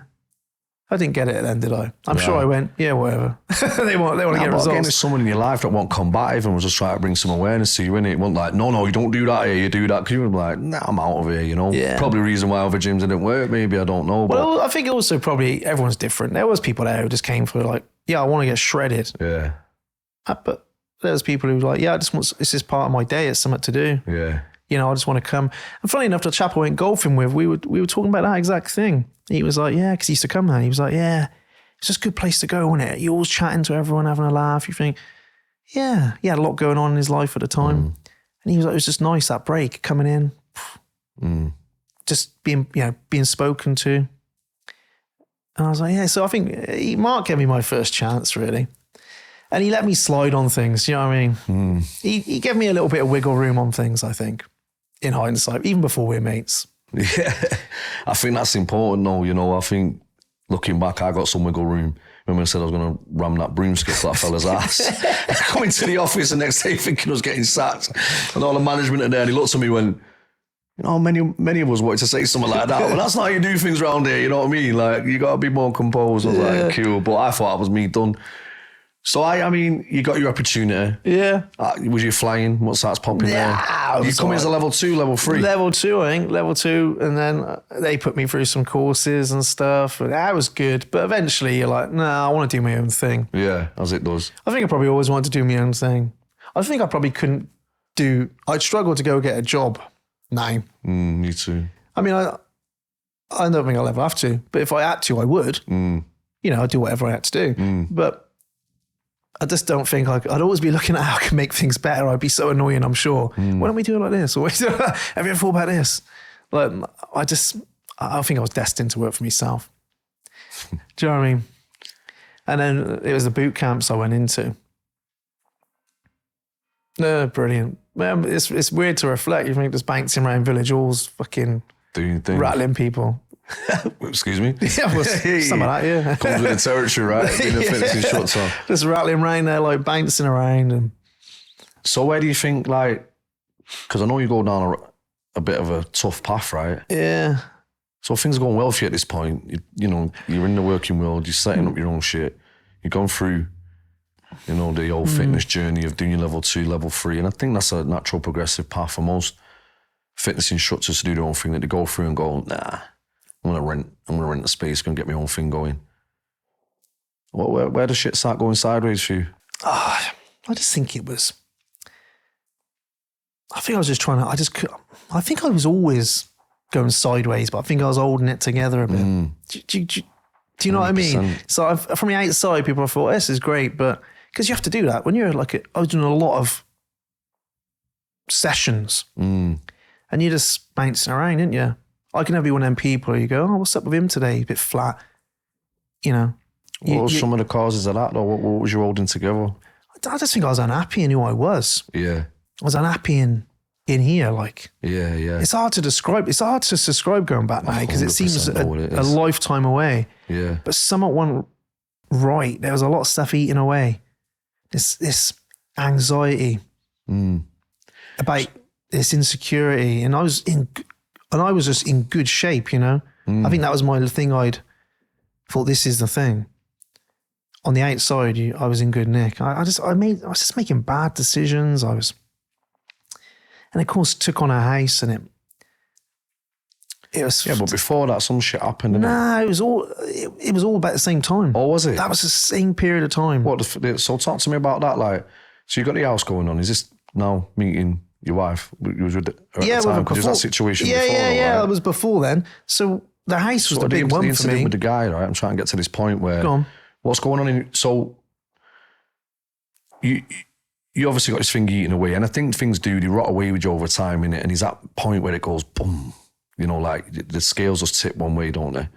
I didn't get it then, did I? I'm sure I went, yeah, whatever. they want to get Again, results. there's someone in your life that won't combative and was just trying to bring some awareness to you, innit? It wasn't like, no, you don't do that here, you do that. Because you were like, nah, I'm out of here, you know? Yeah. Probably the reason why other gyms didn't work, maybe, I don't know. But Well, I think also probably everyone's different. There was people there who just came for like, yeah, I want to get shredded. yeah, But there's people who were like, yeah, I just want, this is part of my day. It's something to do. yeah. You know, I just want to come. And funny enough, the chap I went golfing with, we were talking about that exact thing. He was like, yeah, because he used to come there. He was like, yeah, it's just a good place to go, isn't it? You're always chatting to everyone, having a laugh. You think, yeah, he had a lot going on in his life at the time. And he was like, it was just nice, that break, coming in, just being spoken to. And I was like, yeah. So I think Mark gave me my first chance, really. And he let me slide on things, you know what I mean? He gave me a little bit of wiggle room on things, I think, in hindsight, even before we were mates. Yeah, I think that's important though, you know. I think looking back, I got some wiggle room. Remember I said I was going to ram that broomstick for that fella's ass. Coming to the office the next day thinking I was getting sacked, and all the management are there, and he looked at me and went, you know, many of us wanted to say something like that, but that's not how you do things around here, you know what I mean? Like, you got to be more composed. I was like, cool, but I thought that was me done. So I mean, you got your opportunity. Yeah. Was you flying? What starts popping there? You come as a level 2, level 3? Level 2, I think. Level 2. And then they put me through some courses and stuff. And that was good. But eventually you're like, nah, I want to do my own thing. Yeah, as it does. I think I probably always wanted to do my own thing. I think I probably I'd struggle to go get a job now. Me too. I mean, I don't think I'll ever have to. But if I had to, I would. You know, I'd do whatever I had to do. But I just don't think I'd always be looking at how I can make things better. I'd be so annoying, I'm sure. Why don't we do it like this? Or have you ever thought about this? Like, I think I was destined to work for myself. Do you know what I mean? And then it was the boot camps I went into. No, brilliant. Man, it's weird to reflect. You think just bouncing around village halls, fucking Doing things. rattling people. Excuse me? Yeah, well, some of that, yeah. Comes with the territory, right? Being a finishing shot song. Just rattling around there, like bouncing around. And So where do you think, like, because I know you go down a bit of a tough path, right? yeah. So things are going well for you at this point. You know, you're in the working world, you're setting up your own shit. You're going through, you know, the old fitness journey of doing your level 2, level 3. And I think that's a natural progressive path for most fitness instructors to do their own thing, that they go through and go, nah, I'm gonna rent a space, gonna get my own thing going. Where does shit start going sideways for you? I just think it was, I think I was just trying to, I think I was always going sideways, but I think I was holding it together a bit. Do you know what I mean? So from the outside, people have thought, this is great, but because you have to do that. When you're I was doing a lot of sessions and you're just bouncing around, aren't you? I can never be one of them people where you go, oh, what's up with him today? He's a bit flat, you know. What were some of the causes of that, though? What was you holding together? I just think I was unhappy in who I was. Yeah. I was unhappy in here, like. Yeah. It's hard to describe. It's hard to describe going back now because it seems a lifetime away. Yeah. But somewhat went right. There was a lot of stuff eating away. This anxiety about this insecurity, and I was just in good shape, you know. I think that was my thing. I'd thought, this is the thing. On the outside, I was in good nick. I was just making bad decisions. And of course took on a house, and it was. Yeah, but before that, some shit happened. Nah, it was all about the same time. Oh, was it? That was the same period of time. So talk to me about that. Like, so you got the house going on. Is this now meeting your wife? You was with her at the time? Because that situation before. Yeah. Right? It was before then. So the house was the big one for me. With the guy, right? I'm trying to get to this point where. Go on. What's going on so you obviously got this thing eating away, and I think things they rot away with you over time, innit? And there's that point where it goes boom, you know, like the scales just tip one way, don't they?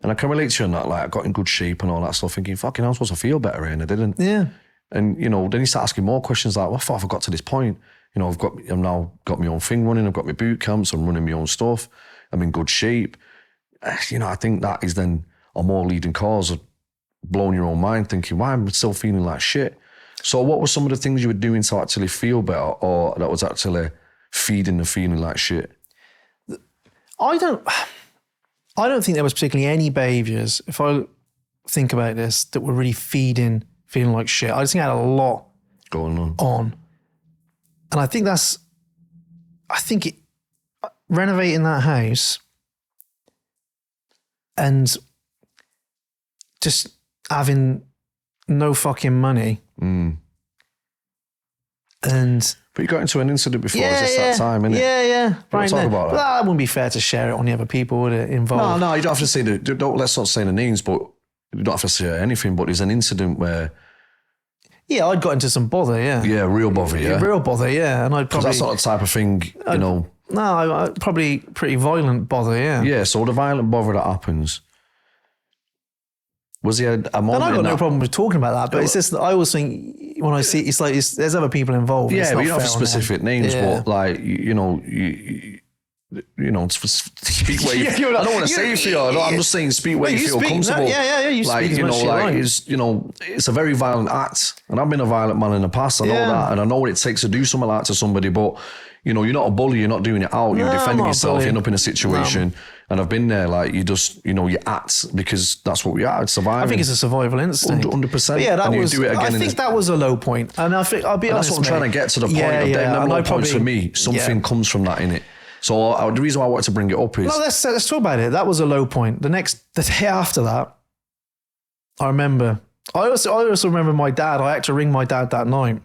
And I can relate to you on that, like I got in good shape and all that stuff, thinking, fucking hell, I'm supposed to feel better, and I didn't. Yeah. And, you know, then you start asking more questions like, what have I got to this point? You know, I've now got my own thing running, I've got my boot camps, I'm running my own stuff, I'm in good shape. You know, I think that is then a more leading cause of blowing your own mind, thinking, why am I still feeling like shit? So what were some of the things you were doing to actually feel better, or that was actually feeding the feeling like shit? I don't think there was particularly any behaviours, if I think about this, that were really feeling like shit. I just think I had a lot going on. And I think renovating that house and just having no fucking money. And but you got into an incident before, that time, innit? Yeah. Right, talk about that. That wouldn't be fair to share it on the other people, would it, involved? No, you don't have to say let's not say the names, but you don't have to say anything, but there's an incident where... Yeah, I'd got into some bother, yeah. Yeah, real bother, yeah. Real bother, yeah. And I'd probably... Because that's not the type of thing, you know... No, I probably pretty violent bother, yeah. Yeah, so the violent bother that happens... Was there a moment? And I've got no problem with talking about that, but it's just that I always think when I see it's like there's other people involved. Yeah, but you don't have specific names, yeah. but like you know, speak where you. I don't want to say it for you. I'm just saying speak where you feel comfortable. No, yeah. You like speak you as know, much like as you like. it's a very violent act, and I've been a violent man in the past. I know that, and I know what it takes to do something like that to somebody, but. You know, you're not a bully, you're not doing it out, you're defending yourself, you end up in a situation. And I've been there, like, you just, you know, you act because that's what we are, it's surviving. I think it's a survival instinct. 100%. But yeah, that was, I think that was a low point. And I think, I'll be honest, that's what I'm trying to get to the point of them low points for me. Something comes from that, innit? So the reason why I wanted to bring it up is... No, let's talk about it. That was a low point. The day after that, I remember, I also remember my dad, I had to ring my dad that night.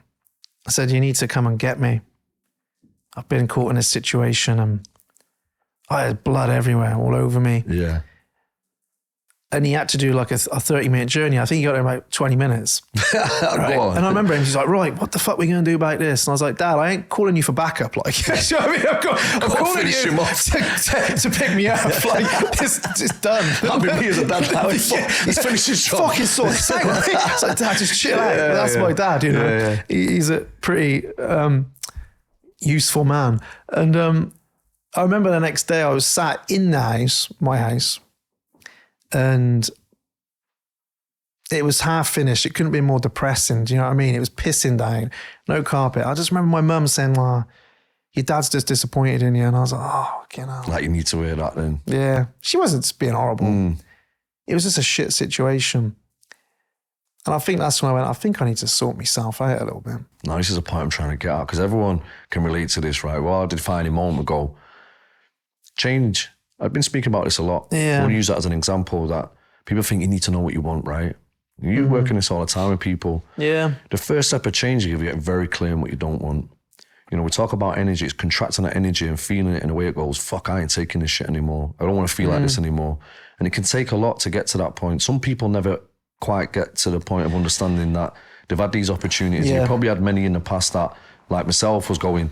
I said, you need to come and get me. I've been caught in a situation and I had blood everywhere, all over me. Yeah. And he had to do like a 30-minute journey. I think he got there in about 20 minutes. Right? And I remember him, he's like, right, what the fuck are we going to do about this? And I was like, Dad, I ain't calling you for backup. Like, you know what I mean? I'm calling you to pick me up. Like, it's done. That'd be me as a dad now. He's finished his job. Fucking sort this out. It's like, Dad, just chill out. That's my dad, you know. Yeah. He's a pretty useful man. And I remember the next day I was sat in the house, my house, and it was half finished. It couldn't be more depressing. Do you know what I mean? It was pissing down, no carpet. I just remember my mum saying, well, your dad's just disappointed in you. And I was like, oh, fucking hell. Like, you need to hear that then. Yeah. She wasn't just being horrible. It was just a shit situation. And I think that's when I went, I think I need to sort myself out a little bit. Now, this is a point I'm trying to get at, because everyone can relate to this, right? Well, I did find a moment ago. Change. I've been speaking about this a lot. Yeah. I want to use that as an example that people think you need to know what you want, right? You work in this all the time with people. Yeah. The first step of change is you get very clear on what you don't want. You know, we talk about energy, it's contracting that energy and feeling it in a way it goes, fuck, I ain't taking this shit anymore. I don't want to feel like this anymore. And it can take a lot to get to that point. Some people never quite get to the point of understanding that they've had these opportunities. Yeah. You probably had many in the past that, like myself, was going,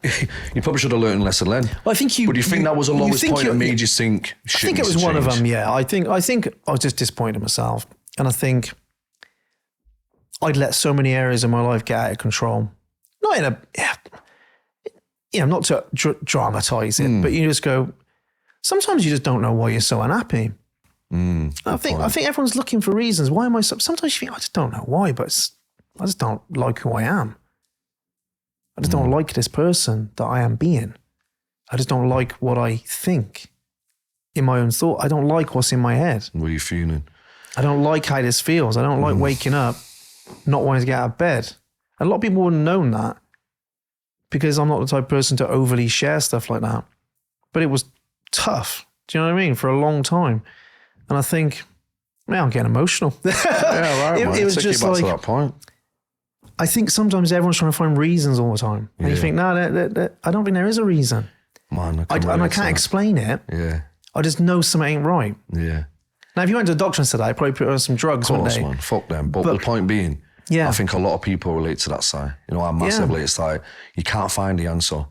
you probably should have learned a lesson then. Well, I think But do you think that was the lowest point that made you think, shit, I think it was one of them, yeah. I think I was just disappointed in myself. And I think I'd let so many areas of my life get out of control. Not in a, not to dramatise it, but you just go, sometimes you just don't know why you're so unhappy. I think everyone's looking for reasons. Why am I so, sometimes you think, I just don't know why, but I just don't like who I am. I just don't like this person that I am being. I just don't like what I think in my own thought. I don't like what's in my head. What are you feeling? I don't like how this feels. I don't like waking up, not wanting to get out of bed. And a lot of people wouldn't have known that because I'm not the type of person to overly share stuff like that. But it was tough. Do you know what I mean? For a long time. And I think, man, I'm getting emotional. Yeah, right, it was take just you back like, to that point. I think sometimes everyone's trying to find reasons all the time. And you think, no, I don't think there is a reason. Man, I can't explain it. Yeah. I just know something ain't right. Yeah. Now, if you went to a doctor and said that, I'd probably put her on some drugs, Of wouldn't course, they? man. Fuck them. But the point being, Yeah. I think a lot of people relate to that side. You know, massively. It's like, you can't find the answer.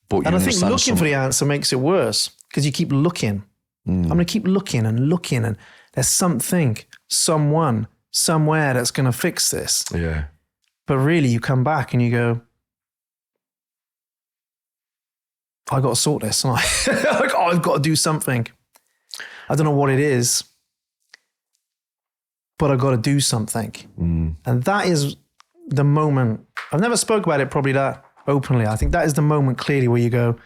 But you And I think understand looking for the answer makes it worse because you keep looking. I'm going to keep looking and looking, and there's something, someone, somewhere that's going to fix this. Yeah. But really, you come back and you go, I got to sort this. And I've got to do something. I don't know what it is, but I've got to do something. And that is the moment. I've never spoke about it probably that openly. I think that is the moment clearly where you go,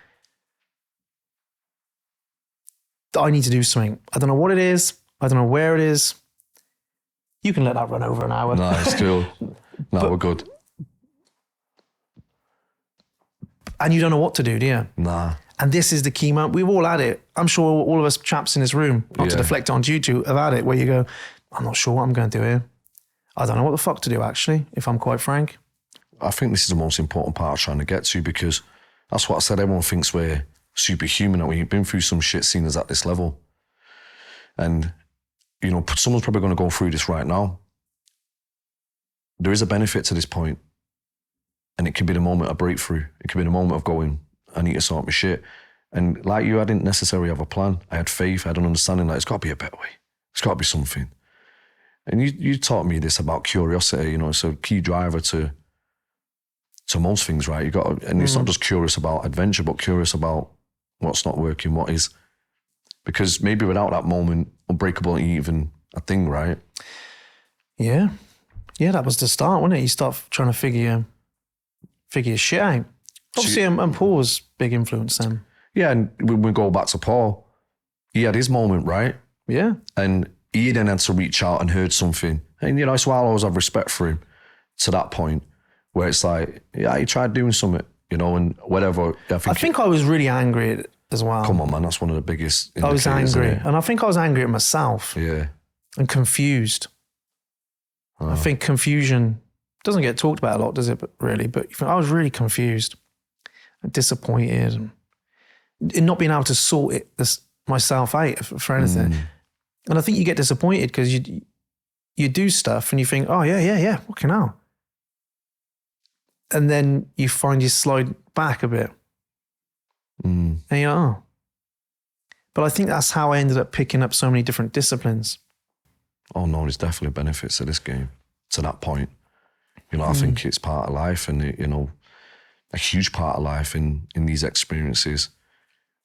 I need to do something. I don't know what it is. I don't know where it is. You can let that run over an hour. No, it's cool. No, we're good. And you don't know what to do you? Nah. And this is the key moment. We've all had it. I'm sure all of us chaps in this room, not to Yeah. deflect onto you two, have had it where you go, I'm not sure what I'm going to do here. I don't know what the fuck to do, actually, if I'm quite frank. I think this is the most important part I'm trying to get to, because that's what I said. Everyone thinks we're superhuman, and we've been through some shit seen us at this level. And, you know, someone's probably going to go through this right now. There is a benefit to this point, and it could be the moment of breakthrough. It could be the moment of going, I need to sort my shit. And like you, I didn't necessarily have a plan. I had faith. I had an understanding that it's got to be a better way. It's got to be something. And you taught me this about curiosity. You know, it's a key driver to most things, right? You got to, and it's not just curious about adventure, but curious about what's not working, what is. Because maybe without that moment, unbreakable ain't even a thing, right? Yeah. Yeah, that was the start, wasn't it? You start trying to figure your shit out. Obviously, and Paul was big influence then. Yeah, and when we go back to Paul, he had his moment, right? Yeah. And he then had to reach out and heard something. And, you know, that's why I always have respect for him to that point where it's like, yeah, he tried doing something, you know, and whatever. I think I was really angry as well. Come on, man, that's one of the biggest I was indicators, angry. isn't it? And I think I was angry at myself. Yeah. And confused. I think confusion doesn't get talked about a lot, does it? But really, but I was really confused and disappointed and in not being able to sort myself out for anything. And I think you get disappointed because you do stuff and you think, oh yeah, fucking hell. And then you find you slide back a bit. And you're like, oh. But I think that's how I ended up picking up so many different disciplines. Oh no, there's definitely benefits to this game, to that point. You know, I think it's part of life, and you know, a huge part of life in these experiences.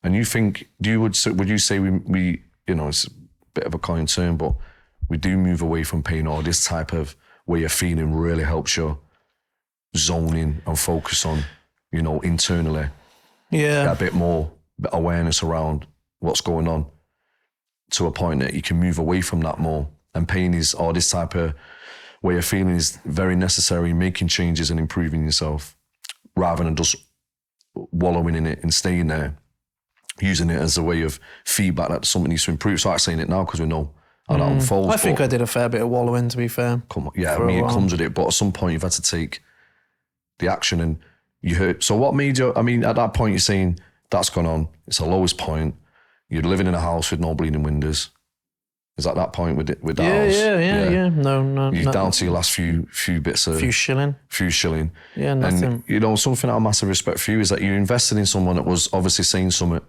And you think, would you say we, you know, it's a bit of a coin term, but we do move away from pain, or this type of way of feeling really helps you zone in and focus on you know, internally. Yeah. Get a bit more awareness around what's going on to a point that you can move away from that more. And pain is, or this type of way of feeling is very necessary in making changes and improving yourself rather than just wallowing in it and staying there, using it as a way of feedback that something needs to improve. So I'm saying it now because we know how that unfolds. I think I did a fair bit of wallowing, to be fair. Come on, yeah, I mean, it comes with it, but at some point you've had to take the action and you hurt. So what made you, I mean, at that point you're saying that's gone on, it's the lowest point, you're living in a house with no bleeding windows. Is that point with that house? Yeah. No. You're down to your last few bits of... Few shilling. Yeah, nothing. And, you know, something I have massive respect for you is that you invested in someone that was obviously saying something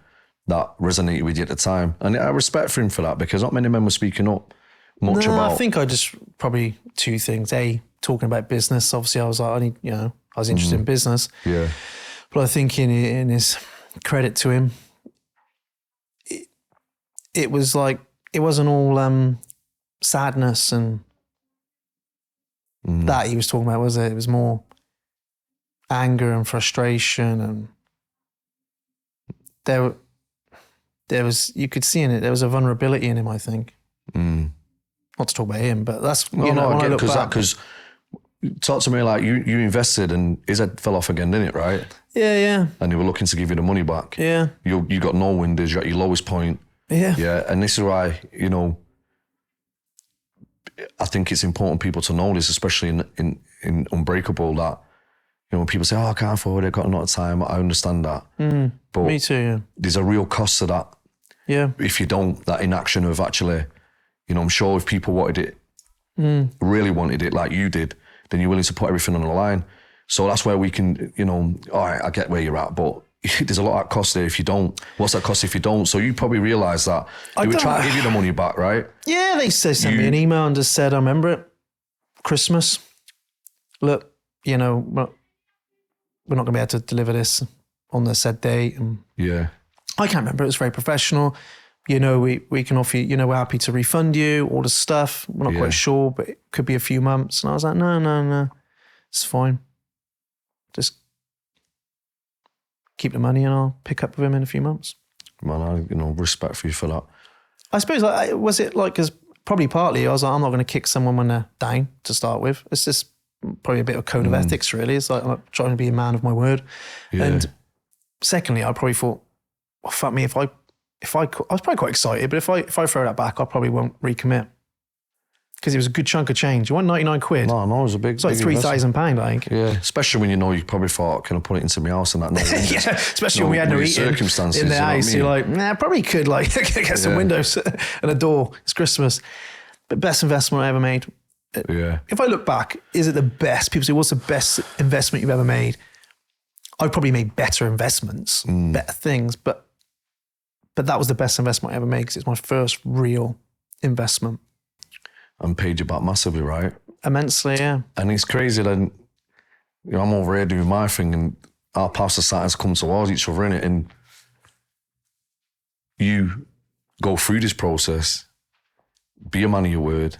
that resonated with you at the time. And I respect for him for that because not many men were speaking up much about... I think I just probably two things. A, talking about business. Obviously, I was like, I was interested in business. Yeah. But I think in his credit to him, it was like, it wasn't all sadness and that he was talking about, was it? It was more anger and frustration, and there was, you could see in it, there was a vulnerability in him, I think. Not to talk about him, but that's, I get it, because talk to me like you invested and his head fell off again, didn't it, right? Yeah. And they were looking to give you the money back. Yeah. You got no windows, you're at your lowest point. Yeah, and this is why, you know, I think it's important people to know this, especially in Unbreakable, that, you know, when people say, oh, I can't afford it, I've got a lot of time, I understand that. But me too, yeah. There's a real cost to that. Yeah. If you don't, that inaction of actually, you know, I'm sure if people wanted it, really wanted it like you did, then you're willing to put everything on the line. So that's where we can, you know, all right, I get where you're at, but there's a lot of cost there if you don't. What's that cost if you don't? So you probably realise that they were trying to give you the money back, right? Yeah, they sent me an email and just said, I remember it, Christmas. Look, you know, we're not going to be able to deliver this on the said date. And yeah. I can't remember. It was very professional. You know, we can offer you, you know, we're happy to refund you, all the stuff. We're not quite sure, but it could be a few months. And I was like, no, it's fine. Just keep the money and I'll pick up with him in a few months. Man, I respect for you for that. I suppose, was it like, because probably partly I was like, I'm not going to kick someone when they're down to start with. It's just probably a bit of code of ethics, really. It's like I'm trying to be a man of my word. Yeah. And secondly, I probably thought, well, fuck me, if I was probably quite excited, but if I throw that back, I probably won't recommit. Because it was a good chunk of change. You want 99 quid? No, it was a big... It's like £3,000, I think. Yeah, especially when you know you probably thought, can I put it into my house and that? No yeah, especially when we had no heating in the house. You're like, nah, probably could get some windows and a door. It's Christmas. But best investment I ever made. Yeah. If I look back, is it the best? People say, what's the best investment you've ever made? I probably made better investments, better things, but that was the best investment I ever made because it's my first real investment. And paid you back massively, right? Immensely, yeah. And it's crazy that, you know, I'm over here doing my thing and our paths are starting to come towards each other, innit? And you go through this process, be a man of your word.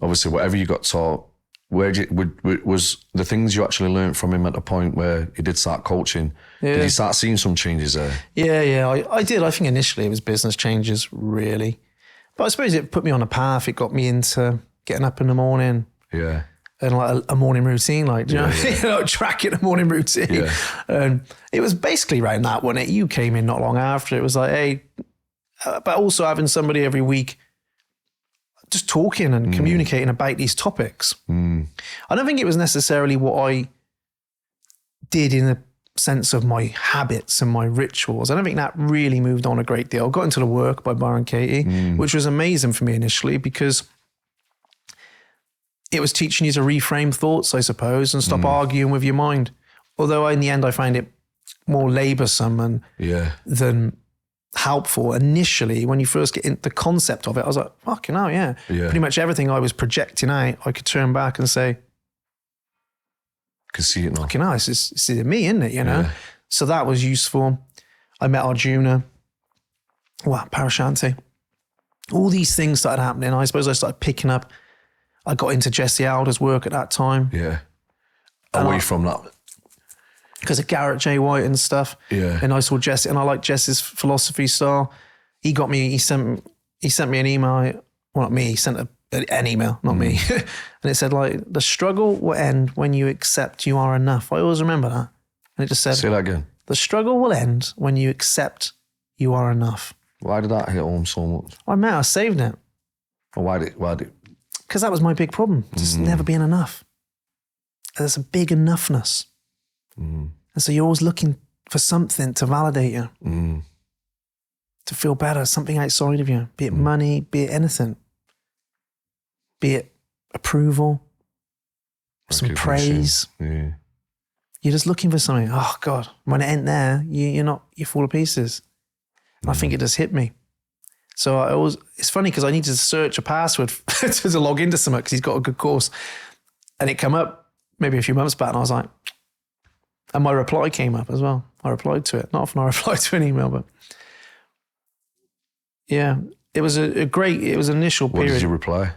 Obviously, whatever you got taught, was the things you actually learned from him at the point where he did start coaching, did you start seeing some changes there? Yeah, I did. I think initially it was business changes, really. But I suppose it put me on a path. It got me into getting up in the morning. Yeah. And like a morning routine, like, you know, tracking a morning routine. Yeah. And it was basically around that when you came in not long after. It was like, hey, but also having somebody every week just talking and communicating about these topics. I don't think it was necessarily what I did in the sense of my habits and my rituals. I don't think that really moved on a great deal. I got into The Work by Byron Katie, which was amazing for me initially because it was teaching you to reframe thoughts, I suppose, and stop arguing with your mind. Although in the end, I find it more laborsome than helpful. Initially, when you first get into the concept of it, I was like, fucking hell, yeah. Pretty much everything I was projecting out, I could turn back and say, I can see it now. Fucking hell, this is me, isn't it, you know? Yeah. So that was useful. I met Arjuna. Wow, Parashanti. All these things started happening. I suppose I started picking up. I got into Jesse Alder's work at that time. Yeah. Away from that. because of Garrett J. White and stuff. Yeah. And I saw Jesse, and I like Jesse's philosophy style. He sent me an email. Well, not me. He sent an email, not me. And it said like, the struggle will end when you accept you are enough. I always remember that. And it just said, Say that again. the struggle will end when you accept you are enough. Why did that hit home so much? I saved it. Or why did? Because that was my big problem. Just never being enough. There's a big enoughness. And so you're always looking for something to validate you, to feel better, something outside of you, be it money, be it anything, be it approval, some praise. Yeah. You're just looking for something. Oh God, when it ain't there, you fall to pieces. I think it just hit me. So it's funny because I needed to search a password to log into something because he's got a good course. And it came up maybe a few months back and I was like, and my reply came up as well. I replied to it. Not often I reply to an email, but yeah, it was it was an initial period. What did you reply?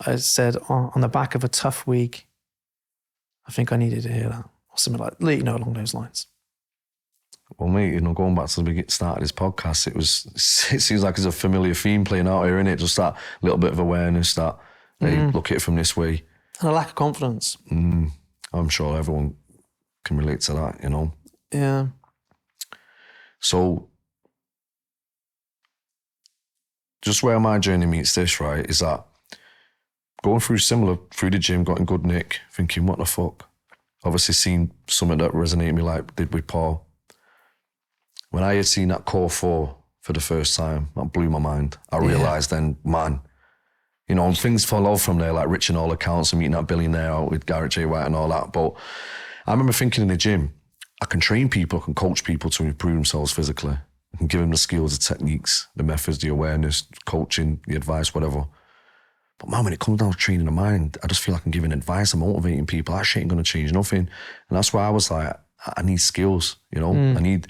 I said, on the back of a tough week, I think I needed to hear that. Or something like, along those lines. Well, mate, going back to the start of this podcast, it seems like there's a familiar theme playing out here, innit? Just that little bit of awareness that, hey, look at it from this way. And a lack of confidence. I'm sure everyone can relate to that, Yeah. So, just where my journey meets this, right, is that going through the gym, got in good nick, thinking, what the fuck? Obviously seen something that resonated me like did with Paul. When I had seen that core 4 for the first time, that blew my mind. I realised then, man, things fall off from there, like rich in all accounts and meeting that billionaire out with Garrett J. White and all that. But I remember thinking in the gym, I can train people, I can coach people to improve themselves physically. I can give them the skills, the techniques, the methods, the awareness, coaching, the advice, whatever. But man, when it comes down to training the mind, I just feel like I'm giving advice, I'm motivating people. That shit ain't gonna change nothing. And that's why I was like, I need skills, I need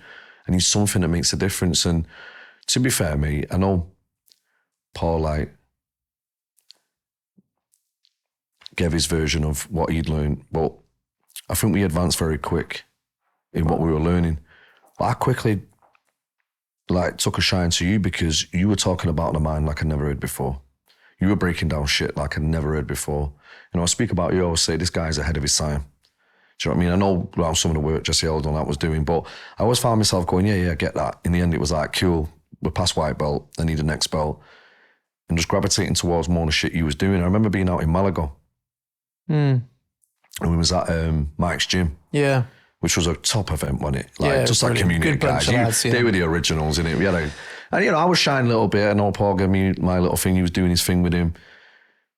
something that makes a difference. And to be fair, mate, I know Paul gave his version of what he'd learned, but I think we advanced very quick in what we were learning. But I quickly took a shine to you because you were talking about the mind like I never heard before. You were breaking down shit like I never heard before. I speak about you, I always say this guy's ahead of his time. Do you know what I mean? I know around some of the work Jesse Eldon that was doing, but I always found myself going, yeah, I get that. In the end, it was like, cool, we're past white belt, I need the next belt. And just gravitating towards more of the shit you was doing. I remember being out in Malaga. And we was at Mike's gym. Yeah. Which was a top event, wasn't it? Just like community guys. They were the originals, innit? We had and I was shining a little bit. I know Paul gave me my little thing. He was doing his thing with him.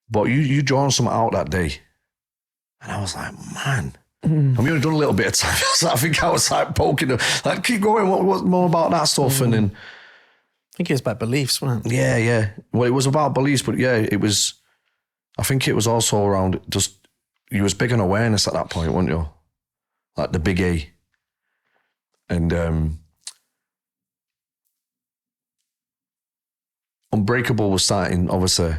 But you drawn something out that day. And I was like, man. And we only done a little bit of time. So I think I was poking them. Keep going. What more about that stuff? And then I think it was about beliefs, wasn't it? Yeah. Well, it was about beliefs, but it was, I think it was also around just, you was big on awareness at that point, weren't you? Like the big A. And Unbreakable was starting, obviously,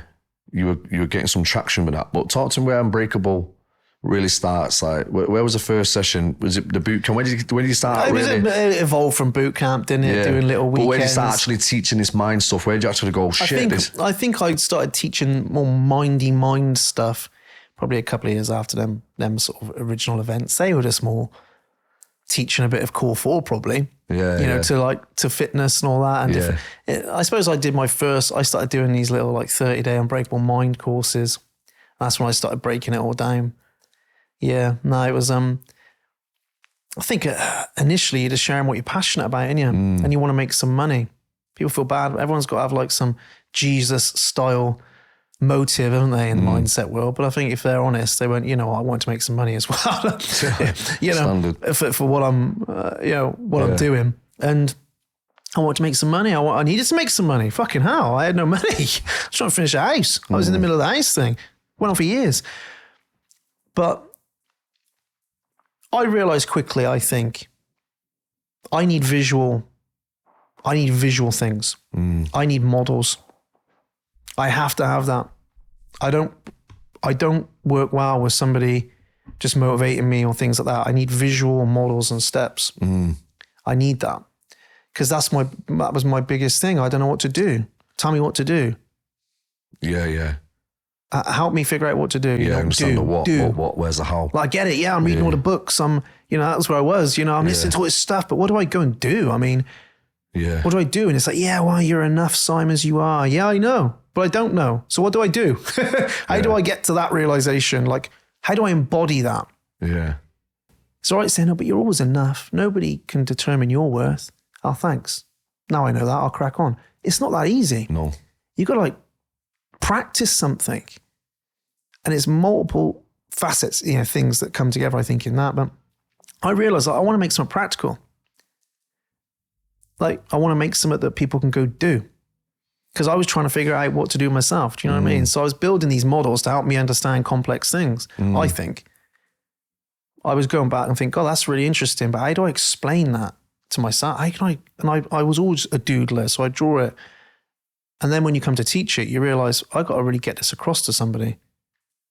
you were getting some traction with that. But talk to me where Unbreakable really starts. Where was the first session? Was it the boot camp? When did you start? It evolved from boot camp, didn't it? Yeah. Doing little weekends. But where did you start actually teaching this mind stuff? Where did you actually go, I think I started teaching more mindy mind stuff probably a couple of years after them sort of original events. They were just more teaching a bit of core 4 probably. Yeah. To fitness and all that. And I suppose I started doing these little 30-day Unbreakable Mind courses. That's when I started breaking it all down. Yeah, no, it was, I think initially you're just sharing what you're passionate about, and you want to make some money. People feel bad. Everyone's got to have some Jesus style motive, haven't they, in the mindset world? But I think if they're honest, they went, I want to make some money as well. For what I'm, I'm doing. And I want to make some money. I needed to make some money. Fucking hell, I had no money. I was trying to finish a house. I was in the middle of the house thing. Went on for years. But I realized quickly, I think, I need visual things. I need models. I have to have that. I don't work well with somebody just motivating me or things like that. I need visual models and steps. I need that because that was my biggest thing. I don't know what to do. Tell me what to do. Yeah. Help me figure out what to do. Yeah, I understand the what, where's the how. Like, I get it. Yeah, I'm reading all the books. That's where I was. I'm listening to all this stuff. But what do I go and do? I mean, what do I do? And it's like, yeah, well, you're enough, Simon, as you are. Yeah, I know, but I don't know. So what do I do? How do I get to that realization? Like, how do I embody that? Yeah. It's all right saying, no, but you're always enough. Nobody can determine your worth. Oh, thanks. Now I know that. I'll crack on. It's not that easy. No. You got to practice something. And it's multiple facets, things that come together, I think, in that. But I realized I want to make something practical. Like, I want to make something that people can go do. Because I was trying to figure out what to do myself. Do you know what I mean? So I was building these models to help me understand complex things, I think. I was going back and think, oh, that's really interesting. But how do I explain that to myself? I was always a doodler, so I draw it. And then when you come to teach it, you realize, I got to really get this across to somebody.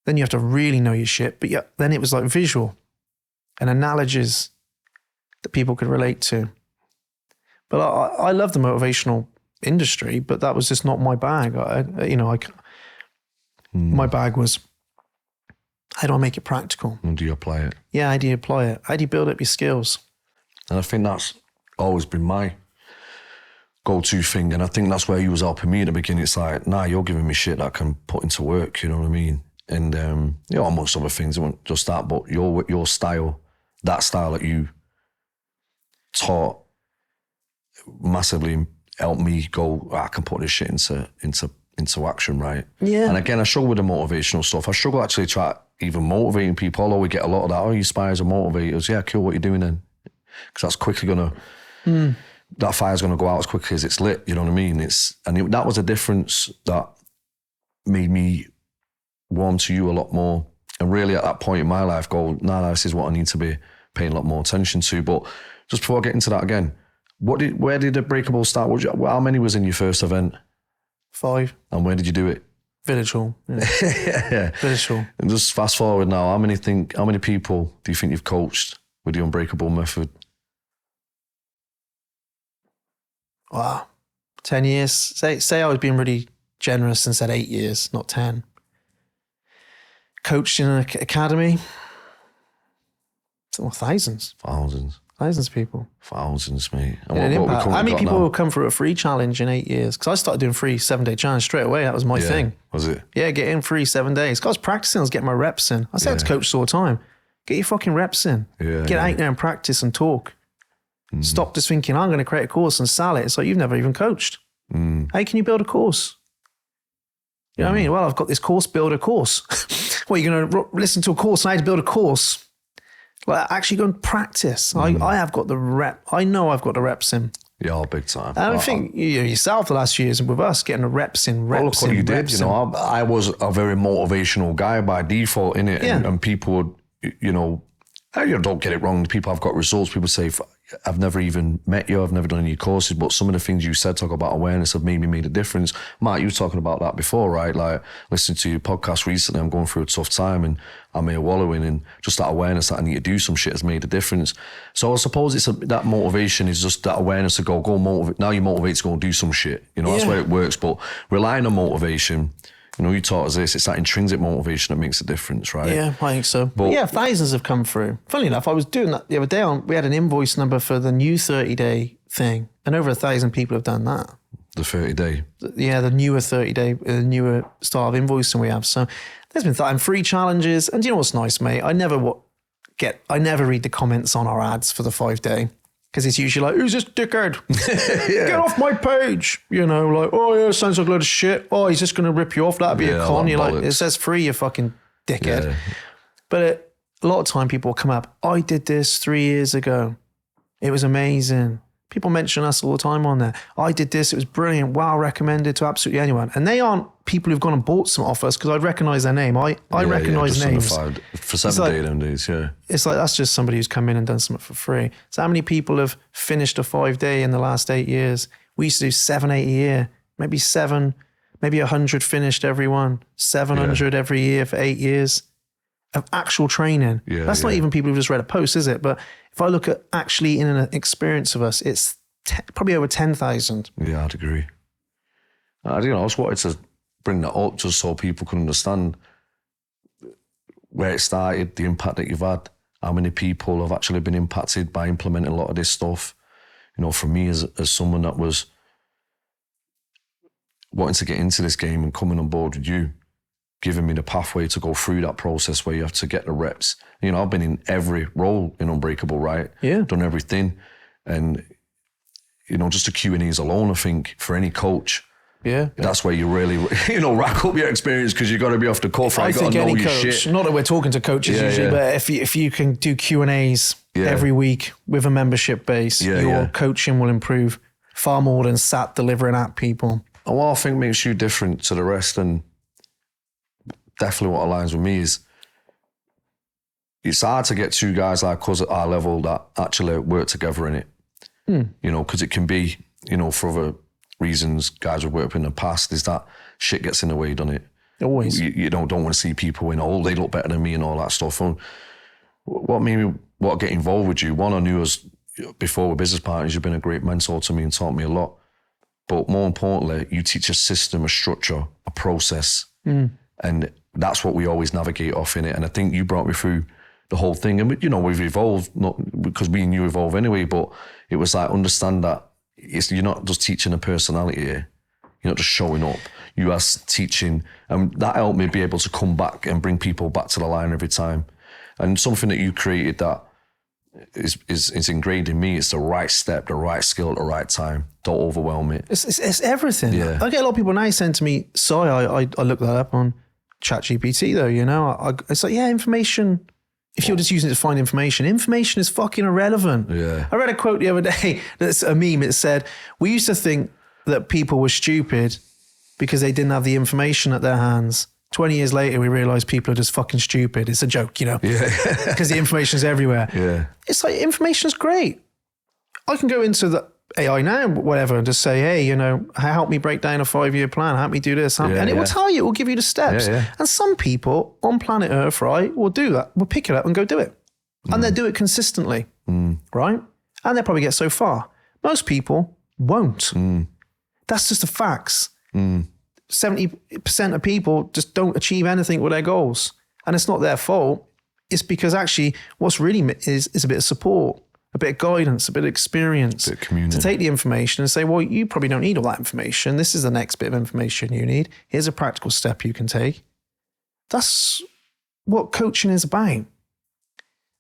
Then you have to really know your shit. But yeah, then it was like visual and analogies that people could relate to. But I love the motivational industry, but that was just not my bag. My bag was, how do I make it practical? And do you apply it? Yeah, how do you apply it? How do you build up your skills? And I think that's always been my go-to thing. And I think that's where you was helping me at the beginning. It's like, nah, you're giving me shit that I can put into work, you know what I mean? And, amongst other things, it wasn't just that, but your style, that style that you taught massively helped me go, I can put this shit into action, right? Yeah. And again, I struggle with the motivational stuff. I struggle actually try even motivating people, although we get a lot of that. Oh, you aspires and motivators. Yeah, cool, what you're doing then? Because that's quickly gonna, that fire's gonna go out as quickly as it's lit, you know what I mean? That was a difference that made me warm to you a lot more. And really at that point in my life go, nah, this is what I need to be paying a lot more attention to. But just before I get into that again, where did the Breakable start? How many was in your first event? 5. And where did you do it? Village Hall. Yeah. Village Hall. And just fast forward now, how many people do you think you've coached with the Unbreakable method? Wow. 10 years. Say I was being really generous and said 8 years, not 10. Coached in an academy. Thousands. Thousands of people. Thousands, mate. And how many people will come through a free challenge in 8 years? Because I started doing free 7-day challenge straight away. That was my thing. Was it? Yeah, get in free 7 days. Because I was practicing, I was getting my reps in. I say to coaches all the time, get your fucking reps in. Yeah, get out there and practice and talk. Stop just thinking, I'm going to create a course and sell it. It's like, you've never even coached. How can you build a course? You know what I mean? Well, I've got this course, build a course. Well, you're going to listen to a course on how to build a course. Like, actually go and practice. I have got the rep. I know I've got the reps in. Yeah, big time. And I think yourself the last few years and with us getting the reps in, look what you did. I was a very motivational guy by default in it. And people would, don't get it wrong. People have got results. People say, I've never even met you. I've never done any courses, but some of the things you said, talk about awareness, have maybe made a difference. Mark, you were talking about that before, right? Like, listening to your podcast recently, I'm going through a tough time and I'm here wallowing, and just that awareness that I need to do some shit has made a difference. So I suppose that motivation is just that awareness to go motivate. Now you're motivated to go and do some shit. That's where it works. But relying on motivation, you taught us this, it's that intrinsic motivation that makes a difference, right? Yeah, I think so. But thousands have come through. Funnily enough, I was doing that the other day. We had an invoice number for the new 30-day thing, and over 1,000 people have done that. The 30-day? Yeah, the newer 30-day, the newer style of invoicing we have. So there's been free challenges. And do you know what's nice, mate? I never read the comments on our ads for the 5-day. Because it's usually like, who's this dickhead? Get off my page. Oh yeah, sounds like a load of shit. Oh, he's just going to rip you off. That'd be a con. You're like, it says free, you fucking dickhead. Yeah. But a lot of time people will come up, I did this 3 years ago. It was amazing. People mention us all the time on there. I did this, it was brilliant. Wow, recommended to absolutely anyone. And they aren't people who've gone and bought some off us because I'd recognize their name. I recognize names. For 7 day them days, yeah. It's like, that's just somebody who's come in and done something for free. So how many people have finished a 5-day in the last 8 years? We used to do 7, 8 a year, maybe 100 finished every one, 700 every year for 8 years. of actual training. Yeah, That's not yeah. even people who've just read a post, is it? But if I look at actually in an experience of us, it's probably over 10,000. Yeah, I'd agree. I just wanted to bring that up just so people can understand where it started, the impact that you've had, how many people have actually been impacted by implementing a lot of this stuff. You know, for me as someone that was wanting to get into this game and coming on board with you, giving me the pathway to go through that process where you have to get the reps. You know, I've been in every role in Unbreakable, right? Yeah. Done everything. And, you know, just the Q&As alone, I think, for any coach, Yeah. that's where you really, you know, rack up your experience because you've got to be off the cuff. I You've got think to know any your coach, shit. not that we're talking to coaches Yeah, usually, yeah. but if you can do Q&As Yeah. every week with a membership base, Yeah, your yeah. coaching will improve far more than sat delivering at people. And what I think makes you different to the rest, and definitely what aligns with me, is it's hard to get two guys like us at our level that actually work together in it. You know, because it can be, you know, for other reasons, guys we've worked with in the past, is that shit gets in the way, doesn't it? Always. You don't want to see people, you know, oh, they look better than me and all that stuff. And what made me get involved with you, one, I knew us before we're business partners, you've been a great mentor to me and taught me a lot. But more importantly, you teach a system, a structure, a process. And that's what we always navigate off in it. And I think you brought me through the whole thing. And, you know, we've evolved, not because me and you evolve anyway, but it was like, understand that you're not just teaching a personality here. You're not just showing up. You are teaching. And that helped me be able to come back and bring people back to the line every time. And something that you created that is ingrained in me. It's the right step, the right skill at the right time. Don't overwhelm it. It's everything. Yeah. I get a lot of people now saying to me, sorry, I looked that up on ChatGPT though, you know. It's like, yeah, information, if you're just using it to find information is fucking irrelevant. Yeah. I read a quote the other day, that's a meme, it said, we used to think that people were stupid because they didn't have the information at their hands. 20 years later, we realize people are just fucking stupid. It's a joke, you know, because the information's everywhere. Yeah. It's like, information's great. I can go into the AI now, whatever, and just say, hey, you know, help me break down a 5-year plan. Help me do this. And it will tell you, it will give you the steps. Yeah, yeah. And some people on planet Earth, right, will do that. Will pick it up and go do it. And they'll do it consistently, right? And they'll probably get so far. Most people won't. That's just the facts. 70% of people just don't achieve anything with their goals. And it's not their fault. It's because actually what's really is a bit of support, a bit of guidance, a bit of experience. A bit of community. To take the information and say, well, you probably don't need all that information. This is the next bit of information you need. Here's a practical step you can take. That's what coaching is about.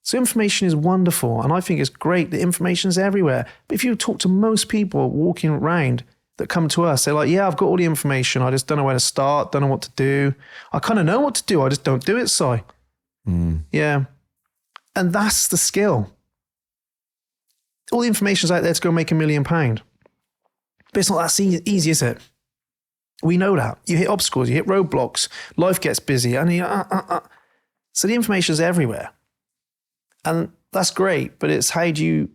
So information is wonderful. And I think it's great that information is everywhere. But if you talk to most people walking around that come to us, they're like, yeah, I've got all the information. I just don't know where to start, don't know what to do. I kind of know what to do. I just don't do it, Si. Yeah. And that's the skill. All the information's out there to go make £1 million. But it's not that easy, is it? We know that. You hit obstacles, you hit roadblocks, life gets busy, and so the information's everywhere. And that's great, but it's how do you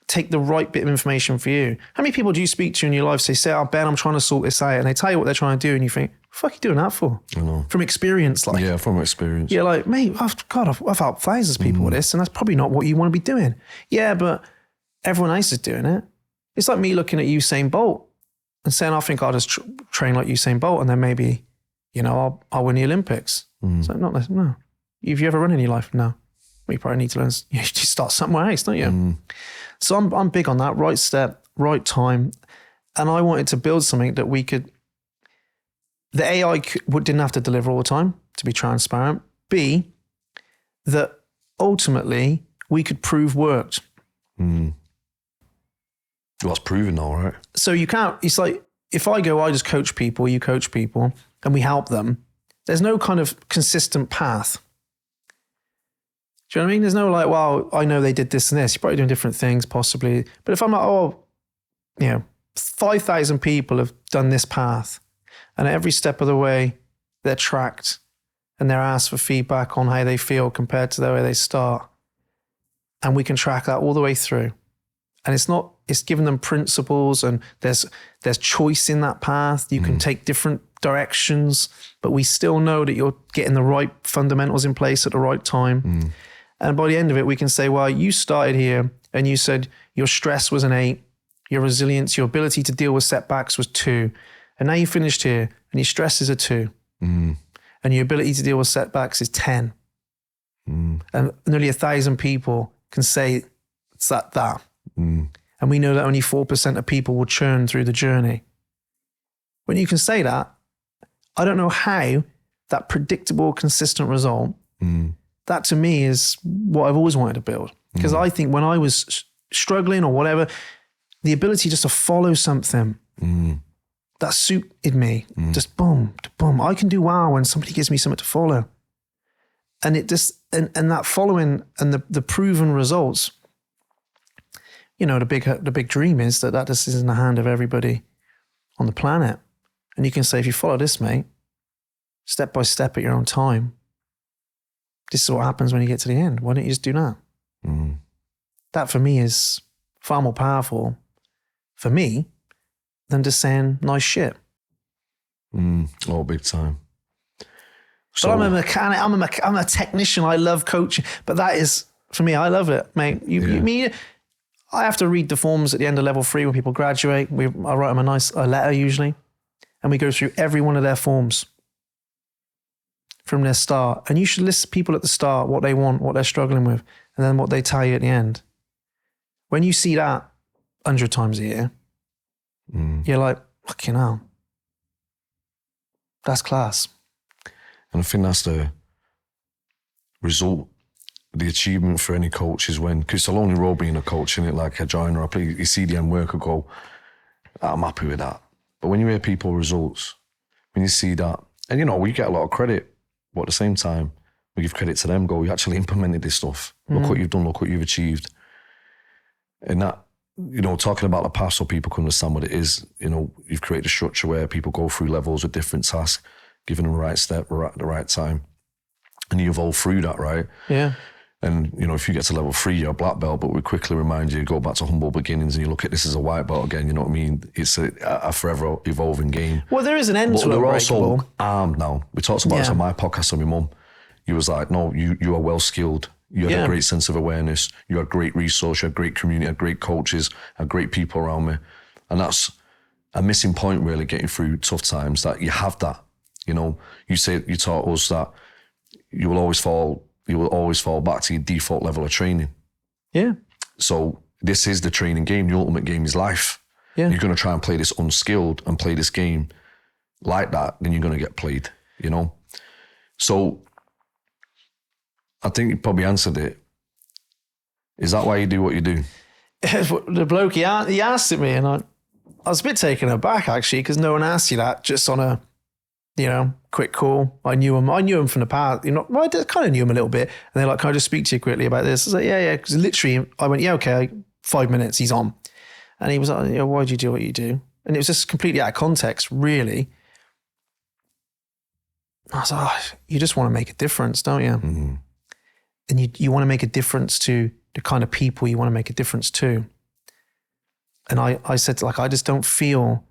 take the right bit of information for you? How many people do you speak to in your life say, oh, Ben, I'm trying to sort this out, and they tell you what they're trying to do, and you think, what the fuck are you doing that for? I know. From experience, like. Yeah, from experience. You're like, mate, I've helped thousands of people with this, and that's probably not what you want to be doing. Yeah, but everyone else is doing it. It's like me looking at Usain Bolt and saying, I think I'll just train like Usain Bolt, and then maybe, you know, I'll win the Olympics. It's like, no. Have you ever run in your life? No. Well, you probably need to learn, you start somewhere else, don't you? So I'm big on that, right step, right time. And I wanted to build something that we could, the AI didn't have to deliver all the time, to be transparent. B, that ultimately we could prove worked. Well, it's proven now, right? So you can't, it's like, if I just coach people, you coach people, and we help them, there's no kind of consistent path. Do you know what I mean? There's no like, well, I know they did this and this. You're probably doing different things, possibly. But if I'm like, 5,000 people have done this path, and at every step of the way, they're tracked, and they're asked for feedback on how they feel compared to the way they start. And we can track that all the way through. And it's giving them principles, and there's choice in that path. You can take different directions, but we still know that you're getting the right fundamentals in place at the right time. And by the end of it, we can say, well, you started here and you said your stress was an 8, your resilience, your ability to deal with setbacks was 2. And now you finished here and your stress is a 2. And your ability to deal with setbacks is 10. And nearly 1,000 people can say it's that. And we know that only 4% of people will churn through the journey. When you can say that, I don't know how that predictable, consistent result, that to me is what I've always wanted to build. Because I think when I was struggling or whatever, the ability just to follow something that suited me, just boom, boom. I can do wow when somebody gives me something to follow. And it just, and that following and the proven results, you know, the big dream is that just is in the hand of everybody on the planet. And you can say, if you follow this, mate, step by step at your own time, this is what happens when you get to the end. Why don't you just do that? That for me is far more powerful for me than just saying nice shit. Oh, big time. So, but I'm a mechanic. I'm a technician. I love coaching, but that is for me. I love it, mate. I have to read the forms at the end of level 3 when people graduate. I write them a letter usually, and we go through every one of their forms from their start. And you should list people at the start, what they want, what they're struggling with, and then what they tell you at the end. When you see that 100 times a year, you're like, fucking hell, that's class. And I think that's the result, the achievement for any coach is when, because it's a lonely road being a coach, isn't it? Like I join or I play your CDM work, I go, I'm happy with that. But when you hear people results, when you see that, and you know, we get a lot of credit, but at the same time, we give credit to them, go, you actually implemented this stuff. Look what you've done, look what you've achieved. And that, you know, talking about the past so people can understand what it is, you know, you've created a structure where people go through levels with different tasks, giving them the right step at the right time. And you evolve through that, right? Yeah. And, you know, if you get to level 3, you're a black belt, but we quickly remind you, go back to humble beginnings and you look at this as a white belt again, you know what I mean? It's a forever evolving game. Well, there is an end but to it. They're also armed now. We talked about this on my podcast with my mum. You was like, no, you are well skilled. You had a great sense of awareness. You had great resource. You had great community. You had great coaches. Had great people around me. And that's a missing point, really, getting through tough times, that you have that. You know, you taught us that you will always fall back to your default level of training. Yeah. So this is the training game. The ultimate game is life. Yeah. You're going to try and play this unskilled and play this game like that, then you're going to get played, you know? So I think you probably answered it. Is that why you do what you do? The bloke, he asked it me, and I was a bit taken aback, actually, because no one asked you that just on a, you know, quick call. I knew him from the past. You know, well, I kind of knew him a little bit. And they're like, can I just speak to you quickly about this? I was like, yeah. Because literally, I went, yeah, okay, 5 minutes, he's on. And he was like, yeah, why do you do what you do? And it was just completely out of context, really. I was like, oh, you just want to make a difference, don't you? Mm-hmm. And you want to make a difference to the kind of people you want to make a difference to. And I said, like, I just don't feel,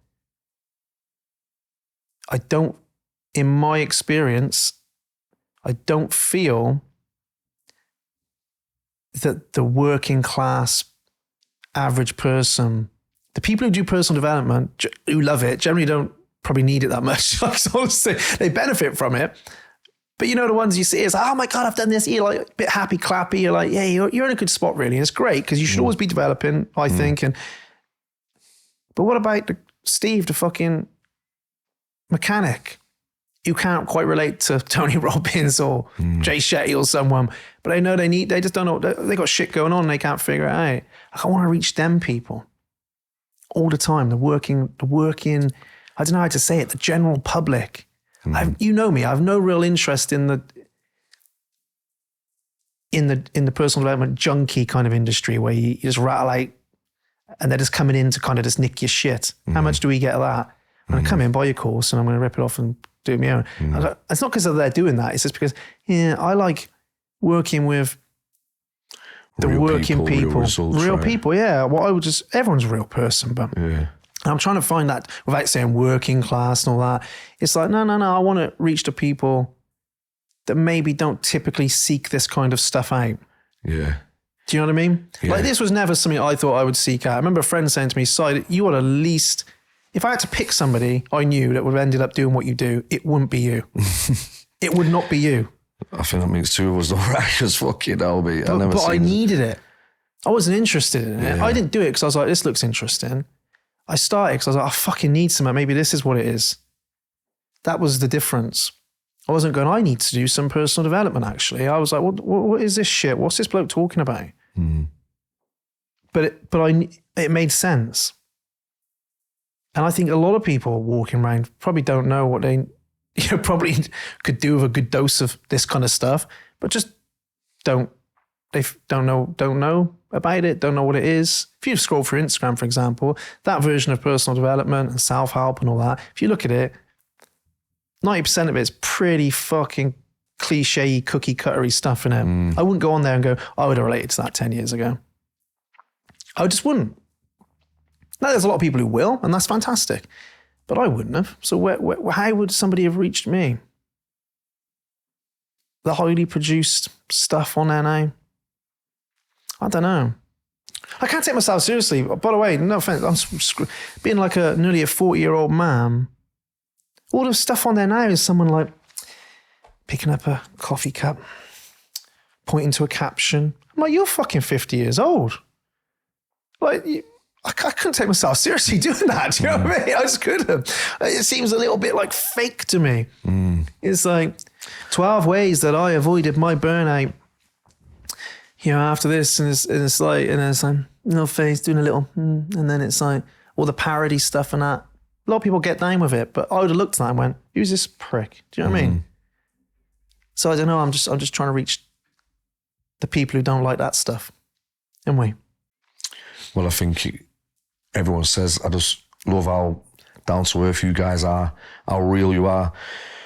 in my experience, I don't feel that the working class average person, the people who do personal development, who love it, generally don't probably need it that much. Honestly, they benefit from it. But you know, the ones you see is, oh my God, I've done this. You're like a bit happy clappy. You're like, yeah, you're in a good spot really. And it's great because you should always be developing, I think. But what about Steve, the fucking mechanic? You can't quite relate to Tony Robbins or Jay Shetty or someone, but they know they just don't know, they got shit going on. They can't figure it out. I want to reach them people all the time. The working, I don't know how to say it, the general public. You know me, I have no real interest in the personal development junkie kind of industry where you just rattle out and they're just coming in to kind of just nick your shit. How much do we get of that? I'm going to come in, buy your course, and I'm going to rip it off and do it my own. It's not because they're doing that. It's just because, I like working with the real working people. Real results, real right? people, yeah. Well, everyone's a real person, but I I'm trying to find that without saying working class and all that. It's like, no. I want to reach the people that maybe don't typically seek this kind of stuff out. Yeah. Do you know what I mean? Yeah. Like this was never something I thought I would seek out. I remember a friend saying to me, "Side, you would at least, if I had to pick somebody I knew that would have ended up doing what you do, it wouldn't be you. It would not be you." I think that makes two of us, though, right? Because fucking hell, mate. But I needed it. I wasn't interested in it. Yeah. I didn't do it because I was like, this looks interesting. I started because I was like, I fucking need something. Maybe this is what it is. That was the difference. I wasn't going, I need to do some personal development, actually. I was like, what is this shit? What's this bloke talking about? But it made sense. And I think a lot of people walking around probably don't know what they probably could do with a good dose of this kind of stuff, but just don't know about it, don't know what it is. If you scroll through Instagram, for example, that version of personal development and self-help and all that, if you look at it, 90% of it is pretty fucking cliche, cookie cuttery stuff in it. I wouldn't go on there and go, I would have related to that 10 years ago. I just wouldn't. Now, there's a lot of people who will, and that's fantastic, but I wouldn't have. So how would somebody have reached me? The highly produced stuff on there now? I don't know. I can't take myself seriously. By the way, no offense, I'm being like nearly a 40-year-old man. All the stuff on there now is someone like picking up a coffee cup, pointing to a caption. I'm like, you're fucking 50 years old. Like, I couldn't take myself seriously doing that. Do you know what I mean? I just couldn't. It seems a little bit like fake to me. It's like 12 ways that I avoided my burnout. After this, and it's like, no face, doing a little, and then it's like all the parody stuff and that. A lot of people get down with it, but I would have looked at that and went, "Who's this prick?" Do you know what I mean? So I don't know. I'm just trying to reach the people who don't like that stuff. And we. Well, I think everyone says, I just love how down to earth you guys are, how real you are.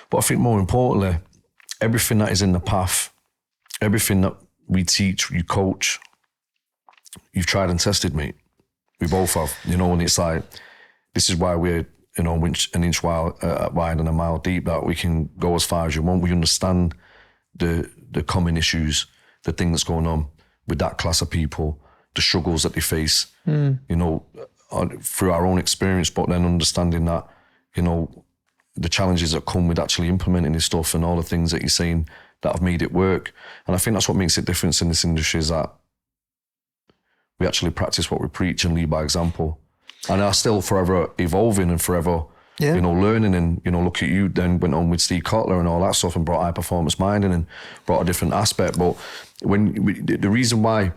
But I think more importantly, everything that is in the path, everything that we teach, you coach, you've tried and tested, mate. We both have, and it's like, this is why we're, an inch wide and a mile deep, that we can go as far as you want. We understand the common issues, the thing that's going on with that class of people, the struggles that they face, through our own experience, but then understanding that, the challenges that come with actually implementing this stuff and all the things that you're saying that have made it work. And I think that's what makes it different in this industry, is that we actually practice what we preach and lead by example. And are still forever evolving and forever, learning. And, look at you, then went on with Steve Kotler and all that stuff and brought high performance minding and brought a different aspect. But the reason why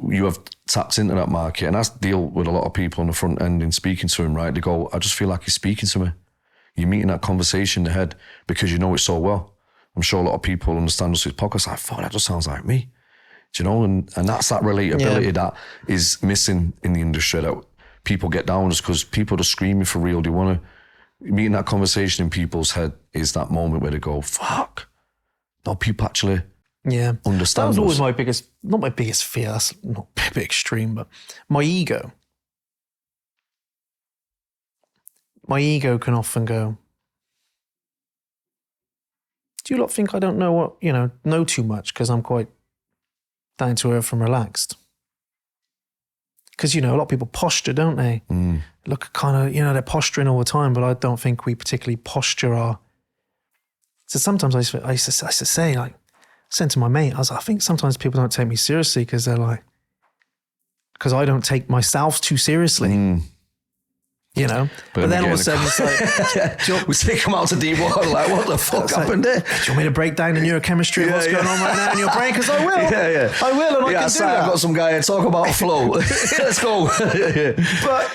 you have tapped into that market, and I deal with a lot of people on the front end in speaking to him, right? They go, I just feel like he's speaking to me. You're meeting that conversation in the head because you know it so well. I'm sure a lot of people understand us with podcasts. I thought that just sounds like me. Do you know? And that's that relatability that is missing in the industry, that people get down just because people are screaming for real. They want to, meeting that conversation in people's head is that moment where they go, fuck. No, people actually understand. That was always not my biggest fear, that's not a bit extreme, but my ego. My ego can often go, do you lot think I don't know know too much because I'm quite down to earth and relaxed? Because, a lot of people posture, don't they? Look kind of, they're posturing all the time, but I don't think we particularly posture So sometimes I used to say, like, saying to my mate, I was like, I think sometimes people don't take me seriously because they're like, because I don't take myself too seriously. But then all of a sudden it's like, we take them out to deep water, like, what the fuck happened there? Do you want me to break down the neurochemistry of what's going on right now in your brain? Because I will. I will, and I can do that. I've got some guy here, talk about flow. Let's go. But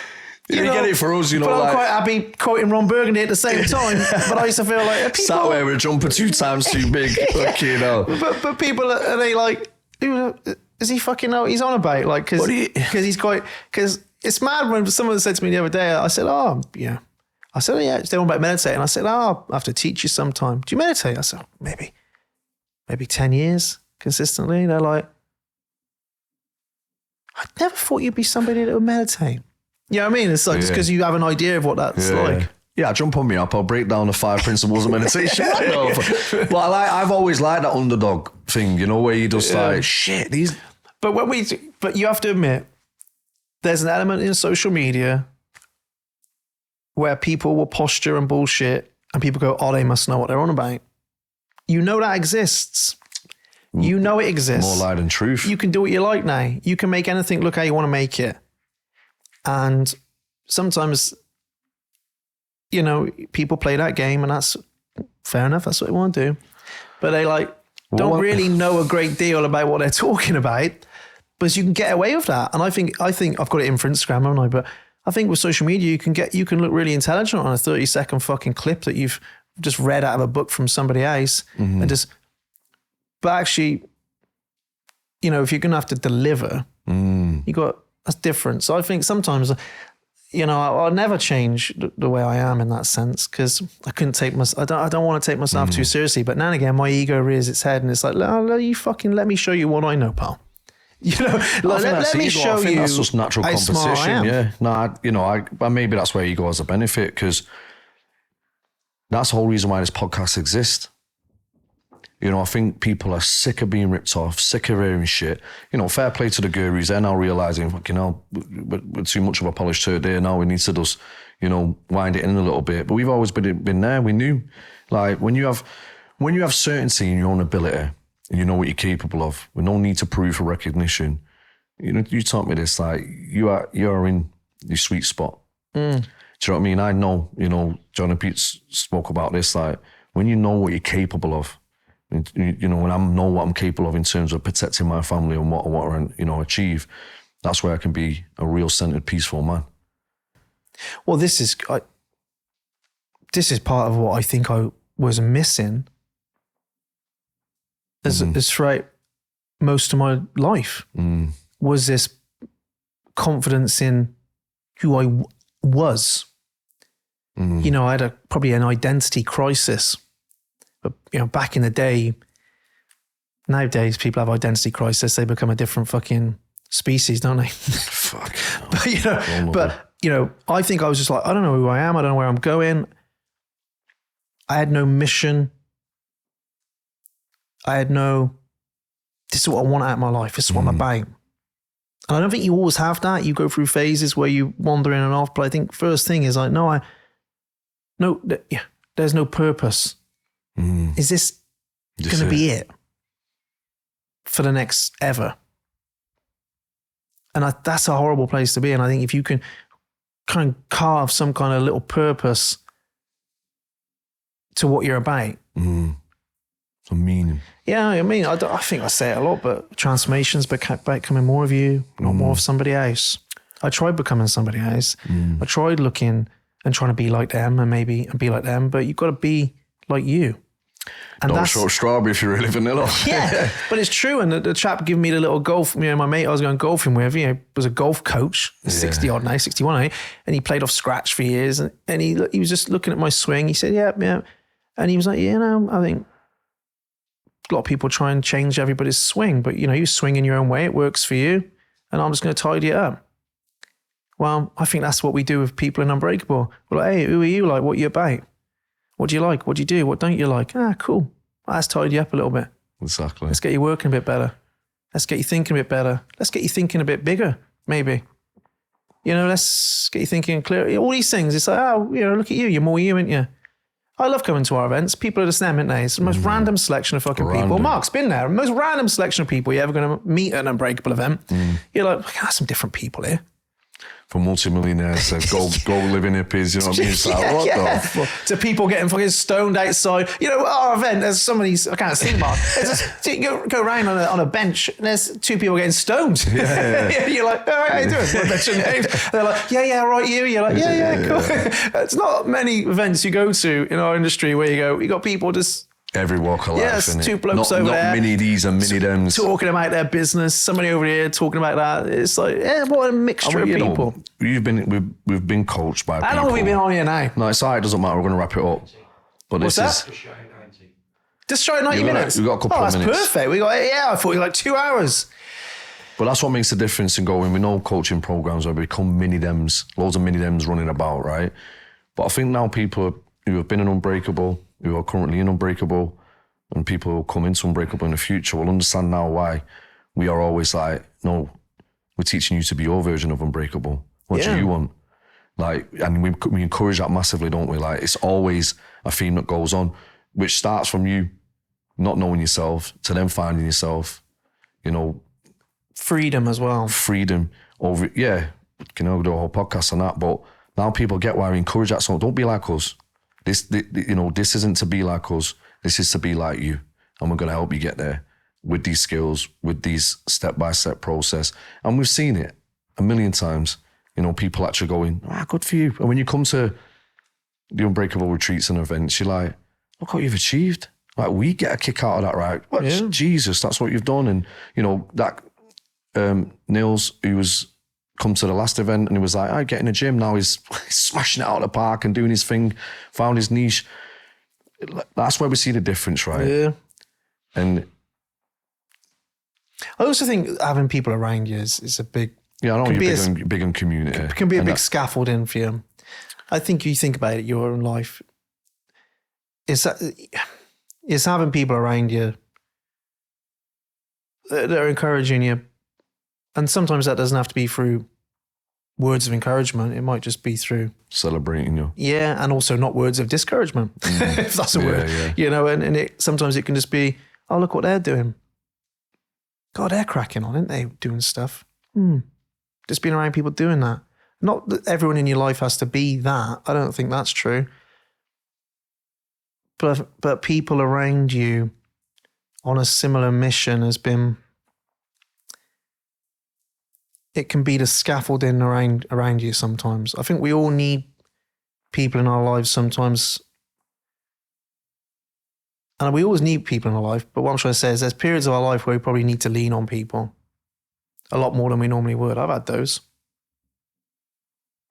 you get it for us, But I'm quite happy quoting Ron Burgundy at the same time. But I used to feel like people sat wearing a jumper 2 times too big. But people are they like, is he fucking know what he's on about? Like, because it's mad when someone said to me the other day, I said, yeah, it's the one about meditating. I said, I have to teach you sometime. Do you meditate? I said, maybe 10 years consistently. They're like, I never thought you'd be somebody that would meditate. You know what I mean? It's like, just because you have an idea of what that's like. Yeah, jump on me up. I'll break down the 5 principles of meditation. But I've always liked that underdog thing, you know, where you just like, shit, these. But but you have to admit, there's an element in social media where people will posture and bullshit and people go, oh, they must know what they're on about. You know that exists. You know it exists. More lie than truth. You can do what you like now. You can make anything look how you want to make it. And sometimes, you know, people play that game and that's fair enough. That's what they want to do. But they don't really know a great deal about what they're talking about, but you can get away with that. And I think I've got it in for Instagram, haven't I? But I think with social media, you can look really intelligent on a 30-second fucking clip that you've just read out of a book from somebody else but actually, you know, if you're going to have to deliver, that's different. So I think sometimes, you know, I'll never change the way I am in that sense because I couldn't take I don't want to take myself too seriously. But now and again, my ego rears its head and it's like, you fucking let me show you what I know, pal. You know, let me show you. That's just natural competition. Yeah. No, maybe that's where ego has a benefit because that's the whole reason why this podcast exists. You know, I think people are sick of being ripped off, sick of hearing shit. You know, fair play to the gurus. They're now realising, fucking hell, we're too much of a polished turd there now. We need to just, you know, wind it in a little bit. But we've always been there. We knew. Like, when you have certainty in your own ability and you know what you're capable of, with no need to prove for recognition, you know, you taught me this, like, you're in your sweet spot. Do you know what I mean? I know, you know, John and Pete spoke about this, like, when you know what you're capable of, you know, when I know what I'm capable of in terms of protecting my family and what I want to, you know, achieve, that's where I can be a real centered, peaceful man. Well, this is part of what I think I was missing as throughout most of my life was this confidence in who I was. You know, I had probably an identity crisis. But, you know, back in the day, nowadays people have identity crisis. They become a different fucking species, don't they? Fuck. But you know, I think I was just like, I don't know who I am. I don't know where I'm going. I had no mission. This is what I want out of my life. This is what I'm about. And I don't think you always have that. You go through phases where you wander in and off. But I think first thing is like, there's no purpose. Is this going to be it for the next ever? And that's a horrible place to be. And I think if you can kind of carve some kind of little purpose to what you're about. Some meaning. Yeah, I mean, I think I say it a lot, but transformation's about becoming more of you, not more of somebody else. I tried becoming somebody else. I tried looking and trying to be like them and be like them, but you've got to be like you. And don't show strawberry if you're really vanilla. Yeah, but it's true. And the chap giving me the little golf, you know, my mate I was going golfing with, you know, was a golf coach, 60 odd now, 61 now, and he played off scratch for years. And he was just looking at my swing. He said, yeah. And he was like, you know, I think a lot of people try and change everybody's swing, but you know, you swing in your own way, it works for you, and I'm just going to tidy it up. Well, I think that's what we do with people in Unbreakable. We're like, hey, who are you? Like, what are you about? What do you like? What do you do? What don't you like? Cool. Let's tidy you up a little bit. Exactly. Let's get you working a bit better. Let's get you thinking a bit better. Let's get you thinking a bit bigger, maybe. You know, let's get you thinking clear. All these things, it's like, you know, look at you. You're more you, aren't you? I love coming to our events. People are just them, aren't they? It's the most random selection of fucking people. Mark's been there. The most random selection of people you're ever going to meet at an Unbreakable event. You're like, there's some different people here. For multimillionaires, go living hippies, you know what I mean? It's like, what the fuck? To people getting fucking stoned outside. You know, our event, there's some of these, I can't see Mark. You go around on a bench and there's two people getting stoned. Yeah. You're like, all right, how you doing? They're like, yeah, right, you. You're like, yeah, cool. It's not many events you go to in our industry where you got people just... Every walk of life. Yes, two blokes over there. Not mini these and mini dems. Talking about their business. Somebody over here talking about that. It's like, what a mixture of people. We've been coached by people. How long have we been on here now? No, it's all right. It doesn't matter. We're going to wrap it up. But What's that? Just shy 90 minutes. We've got a couple of minutes. That's perfect. I thought we were like 2 hours. But that's what makes the difference in going. We know coaching programs where we become mini-dems, loads of mini-dems running about, right? But I think now people who have been in Unbreakable, who are currently in Unbreakable, and people who will come into Unbreakable in the future will understand now why we are always like, no, we're teaching you to be your version of Unbreakable. What do you want? Like, and we encourage that massively, don't we? Like, it's always a theme that goes on, which starts from you not knowing yourself to then finding yourself, you know. Freedom as well. Freedom over, do a whole podcast on that. But now people get why we encourage that. So don't be like us. This isn't to be like us. This is to be like you. And we're going to help you get there with these skills, with these step-by-step process. And we've seen it a million times. You know, people actually going, good for you. And when you come to the Unbreakable retreats and events, you're like, look what you've achieved. Like, we get a kick out of that, right? What? Yeah. Jesus, that's what you've done. And, you know, that Nils, who was come to the last event and he was like, I get in the gym. Now he's smashing it out of the park and doing his thing, found his niche. That's where we see the difference, right? Yeah. And I also think having people around you is a big... Yeah, I know you're big on community. It can be a big scaffolding for you. I think you think about it, your own life. It's having people around you that are encouraging you. And sometimes that doesn't have to be through words of encouragement. It might just be through... celebrating you. Yeah, and also not words of discouragement, if that's a word. Yeah. You know, and sometimes it can just be, oh, look what they're doing. God, they're cracking on, aren't they, doing stuff? Just being around people doing that. Not that everyone in your life has to be that. I don't think that's true. But people around you on a similar mission has been... It can be the scaffolding around you sometimes. I think we all need people in our lives sometimes. And we always need people in our life. But what I'm trying to say is there's periods of our life where we probably need to lean on people a lot more than we normally would. I've had those.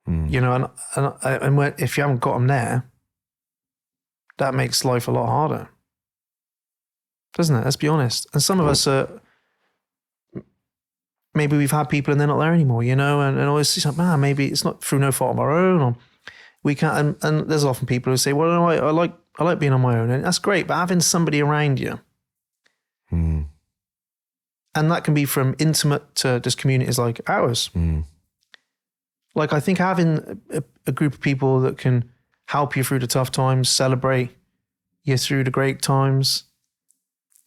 You know, and when, if you haven't got them there, that makes life a lot harder. Doesn't it? Let's be honest. And some of us are... Maybe we've had people and they're not there anymore, you know, and always it's like, man, maybe it's not through no fault of our own, or we can't. And there's often people who say, well, no, I like being on my own, and that's great, but having somebody around you, and that can be from intimate to just communities like ours. Like, I think having a group of people that can help you through the tough times, celebrate you through the great times,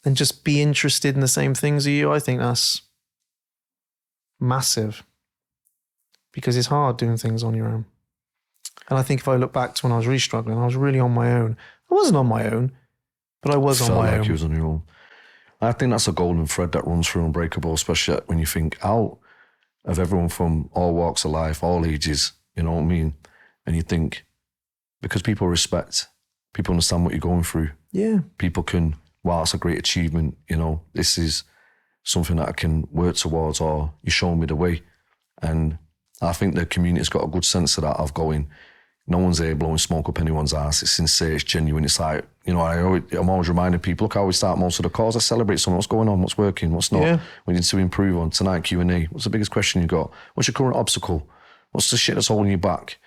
and just be interested in the same things as you, I think that's massive, because it's hard doing things on your own. And I think if I look back to when I was really struggling, I was really on my own. I wasn't on my own, but I was on my own. You was on your own. I think that's a golden thread that runs through Unbreakable, especially when you think out of everyone from all walks of life, all ages, you know what I mean? And you think, because people respect, people understand what you're going through. Yeah. People can, wow, it's a great achievement, you know, this is something that I can work towards, or you're showing me the way. And I think the community's got a good sense of that, of going, no one's there blowing smoke up anyone's ass. It's sincere, it's genuine. It's like, you know, I'm always reminding people, look how we start most of the calls. I celebrate something, what's going on, what's working, what's not. Yeah. We need to improve on tonight, Q&A. What's the biggest question you got? What's your current obstacle? What's the shit that's holding you back?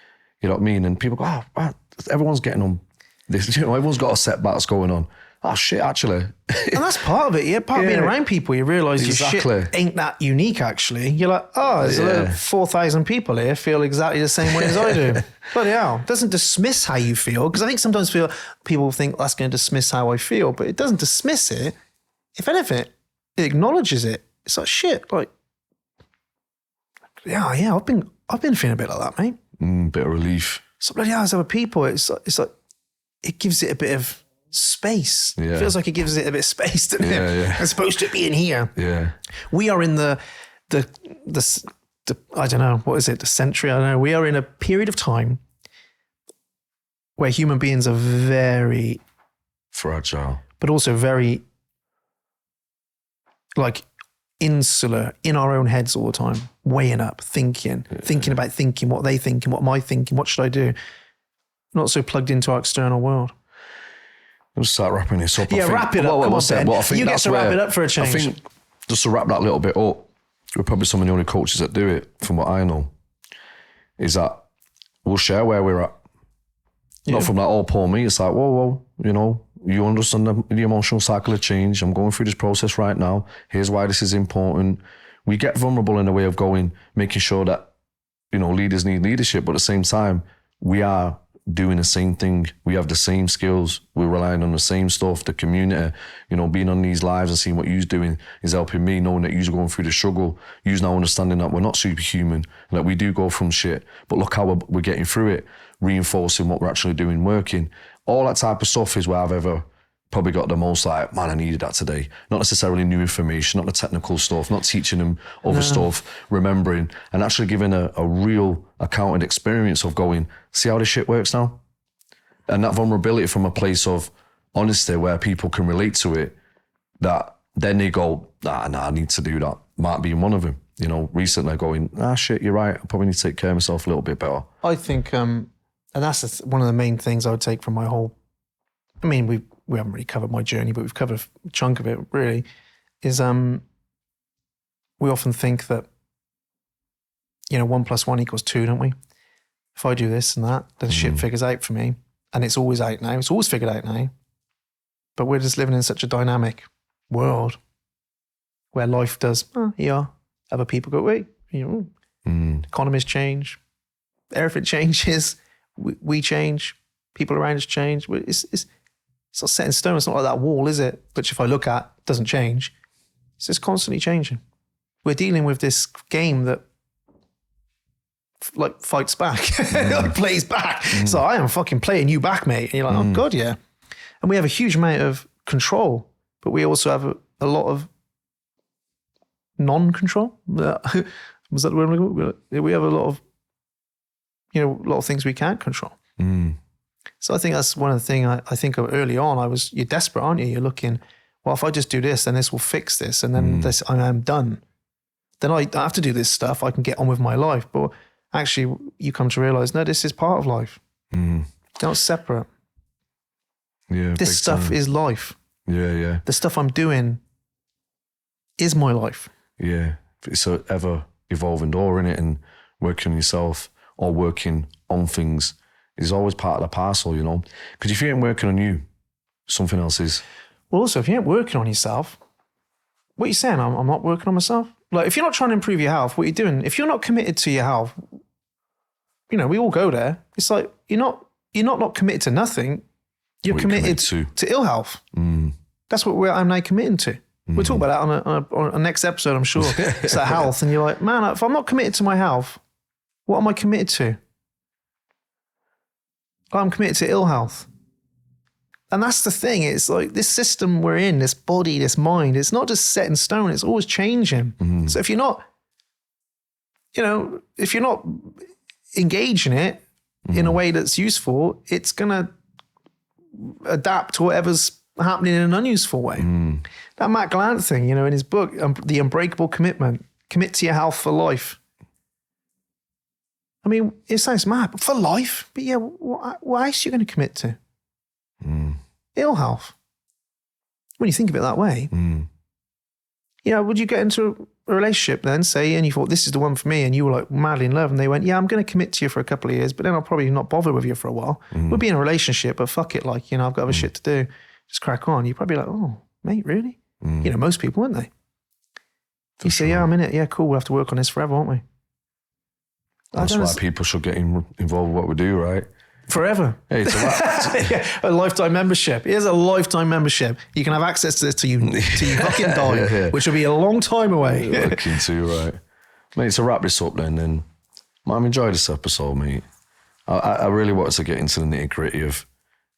You know what I mean? And people go, everyone's getting on this, you know, everyone's got a setback that's going on. Oh shit, actually. And that's part of it, yeah. Part of being around people, you realise your shit ain't that unique, actually. You're like, there's 4,000 people here feel exactly the same way as I do. Bloody hell. It doesn't dismiss how you feel, because I think sometimes people think that's going to dismiss how I feel, but it doesn't dismiss it. If anything, it acknowledges it. It's like, shit, like, I've been feeling a bit like that, mate. Bit of relief. So bloody hell, as other people, it's like, it gives it a bit of space. Yeah. It feels like it gives it a bit of space, doesn't it? Yeah. As opposed to being here. Yeah. We are in the I don't know, what is it? The century? I don't know. We are in a period of time where human beings are very fragile, but also very like insular in our own heads all the time, weighing up, thinking about thinking, what they thinking, what am I thinking, what should I do? Not so plugged into our external world. Let's start wrapping this up. Yeah, wrap it up. Come on, Ben. I think you get to wrap it up for a change. I think just to wrap that little bit up, we're probably some of the only coaches that do it, from what I know, is that we'll share where we're at. Not from that, oh, poor me. It's like, whoa, you know, you understand the emotional cycle of change. I'm going through this process right now. Here's why this is important. We get vulnerable in a way of going, making sure that, you know, leaders need leadership, but at the same time, we are doing the same thing. We have the same skills. We're relying on the same stuff. The community, you know, being on these lives and seeing what you're doing is helping me, knowing that you're going through the struggle. You're now understanding that we're not superhuman, that we do go from shit, but look how we're getting through it, reinforcing what we're actually doing, working. All that type of stuff is where I've ever probably got the most like, man, I needed that today. Not necessarily new information, not the technical stuff, not teaching them other stuff, remembering, and actually giving a real accounted experience of going, see how this shit works now? And that vulnerability from a place of honesty where people can relate to it, that then they go, nah, I need to do that. Might be one of them. You know, recently going, shit, you're right. I probably need to take care of myself a little bit better. I think, and that's one of the main things I would take from my whole, I mean, we haven't really covered my journey, but we've covered a chunk of it really, is we often think that, you know, 1 + 1 = 2, don't we? If I do this and that, then shit figures out for me. And it's always out now. It's always figured out now. But we're just living in such a dynamic world where life does, other people go, wait, you know, economies change, everything changes, we change, people around us change. It's not set in stone. It's not like that wall, is it? Which if I look at, doesn't change. It's just constantly changing. We're dealing with this game that like fights back, like plays back. So I am fucking playing you back, mate. And you're like, oh God, yeah. And we have a huge amount of control, but we also have a lot of non-control. Was that the word? We have a lot of, you know, a lot of things we can't control. So I think that's one of the things I think of early on. You're desperate, aren't you? You're looking, well, if I just do this, then this will fix this. And then this, I'm done. Then I have to do this stuff. I can get on with my life. But actually you come to realize, no, this is part of life. They're not separate. Yeah. This stuff is life. Yeah. The stuff I'm doing is my life. Yeah. It's an ever evolving door in it, and working on yourself or working on things is always part of the parcel, you know? Because if you ain't working on you, something else is. Well, also, if you ain't working on yourself, what are you saying? I'm not working on myself? Like, if you're not trying to improve your health, what are you doing? If you're not committed to your health, you know, we all go there. It's like, you're not committed to nothing. You're committed to ill health. That's what I'm now committing to. We'll talk about that on a next episode, I'm sure. It's that health. And you're like, man, if I'm not committed to my health, what am I committed to? I'm committed to ill health. And that's the thing. It's like this system we're in, this body, this mind, it's not just set in stone. It's always changing. So if you're not, you know, if you're not engaging it in a way that's useful, it's going to adapt to whatever's happening in an unuseful way. That Matt Glant thing, you know, in his book, The Unbreakable Commitment, commit to your health for life. I mean, it sounds mad, but for life. But yeah, what else are you going to commit to? Ill health. When you think of it that way. You know, would you get into a relationship then, say, and you thought, this is the one for me, and you were like madly in love, and they went, yeah, I'm going to commit to you for a couple of years, but then I'll probably not bother with you for a while. We'll be in a relationship, but fuck it, like, you know, I've got other shit to do. Just crack on. You'd probably be like, oh, mate, really? You know, most people, wouldn't they? You say, yeah, I'm in it. Yeah, cool. We'll have to work on this forever, won't we? That's why people should get involved with what we do, right? Forever. Hey, it's a lifetime membership. Here's a lifetime membership. You can have access to this till you fucking die, which will be a long time away. Looking too, right. Mate, to wrap this up then I've enjoyed this episode, mate. I really wanted to get into the nitty gritty of,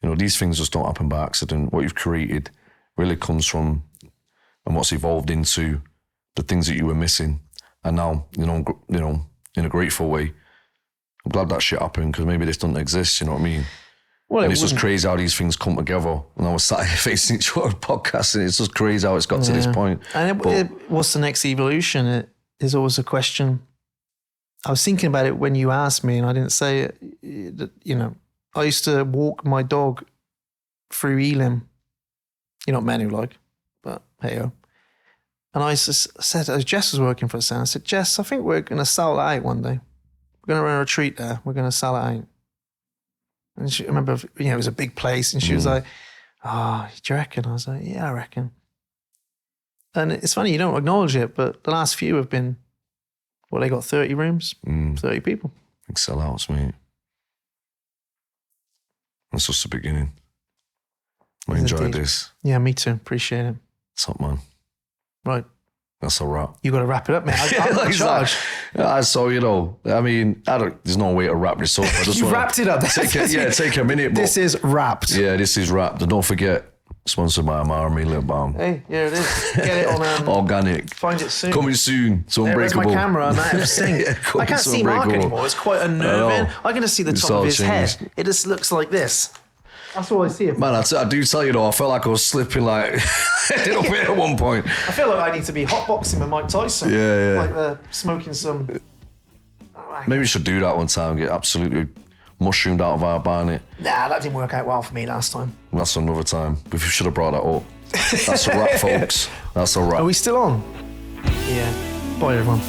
you know, these things just don't happen by accident. What you've created really comes from, and what's evolved into the things that you were missing. And now, you know, in a grateful way, I'm glad that shit happened, because maybe this doesn't exist, you know what I mean? Well, and it's just crazy how these things come together. And I was sat here facing each other podcasting. It's just crazy how it's got to this point. And what's the next evolution? It is always a question. I was thinking about it when you asked me, and I didn't say it. You know, I used to walk my dog through Elim. You're not many like, but hey-o. And I said, as Jess was working for us, I said, Jess, I think we're going to sell that out one day. We're going to run a retreat there. We're going to sell it out. And she, I remember, it was a big place. And she was like, oh, do you reckon? I was like, yeah, I reckon. And it's funny, you don't acknowledge it, but the last few have been, they got 30 rooms, 30 people. Big sellouts, mate. That's just the beginning. I enjoyed this. Yeah, me too. Appreciate it. What's up, man? Right. That's a wrap. You got to wrap it up, mate. I'm in charge. So, I mean, there's no way to wrap this up. I just You wrapped it up. Take a minute. But this is wrapped. Yeah, this is wrapped. And don't forget, sponsored by Army Lip Balm. Hey, here it is. Get it on organic. Find it soon. Coming soon. It's Unbreakable. There's my camera. I'm out of sync. I can't see Mark anymore. It's quite unnerving. I can just see the top of his head. It just looks like this. That's all I see. Man, I do tell you though, I felt like I was slipping like up here at one point. I feel like I need to be hotboxing with Mike Tyson. Yeah. Like smoking some. Maybe we should do that one time. Get absolutely mushroomed out of our barnet. Nah, that didn't work out well for me last time. That's another time. We should have brought that up. That's a wrap, folks. That's a wrap. Are we still on? Yeah. Bye, everyone.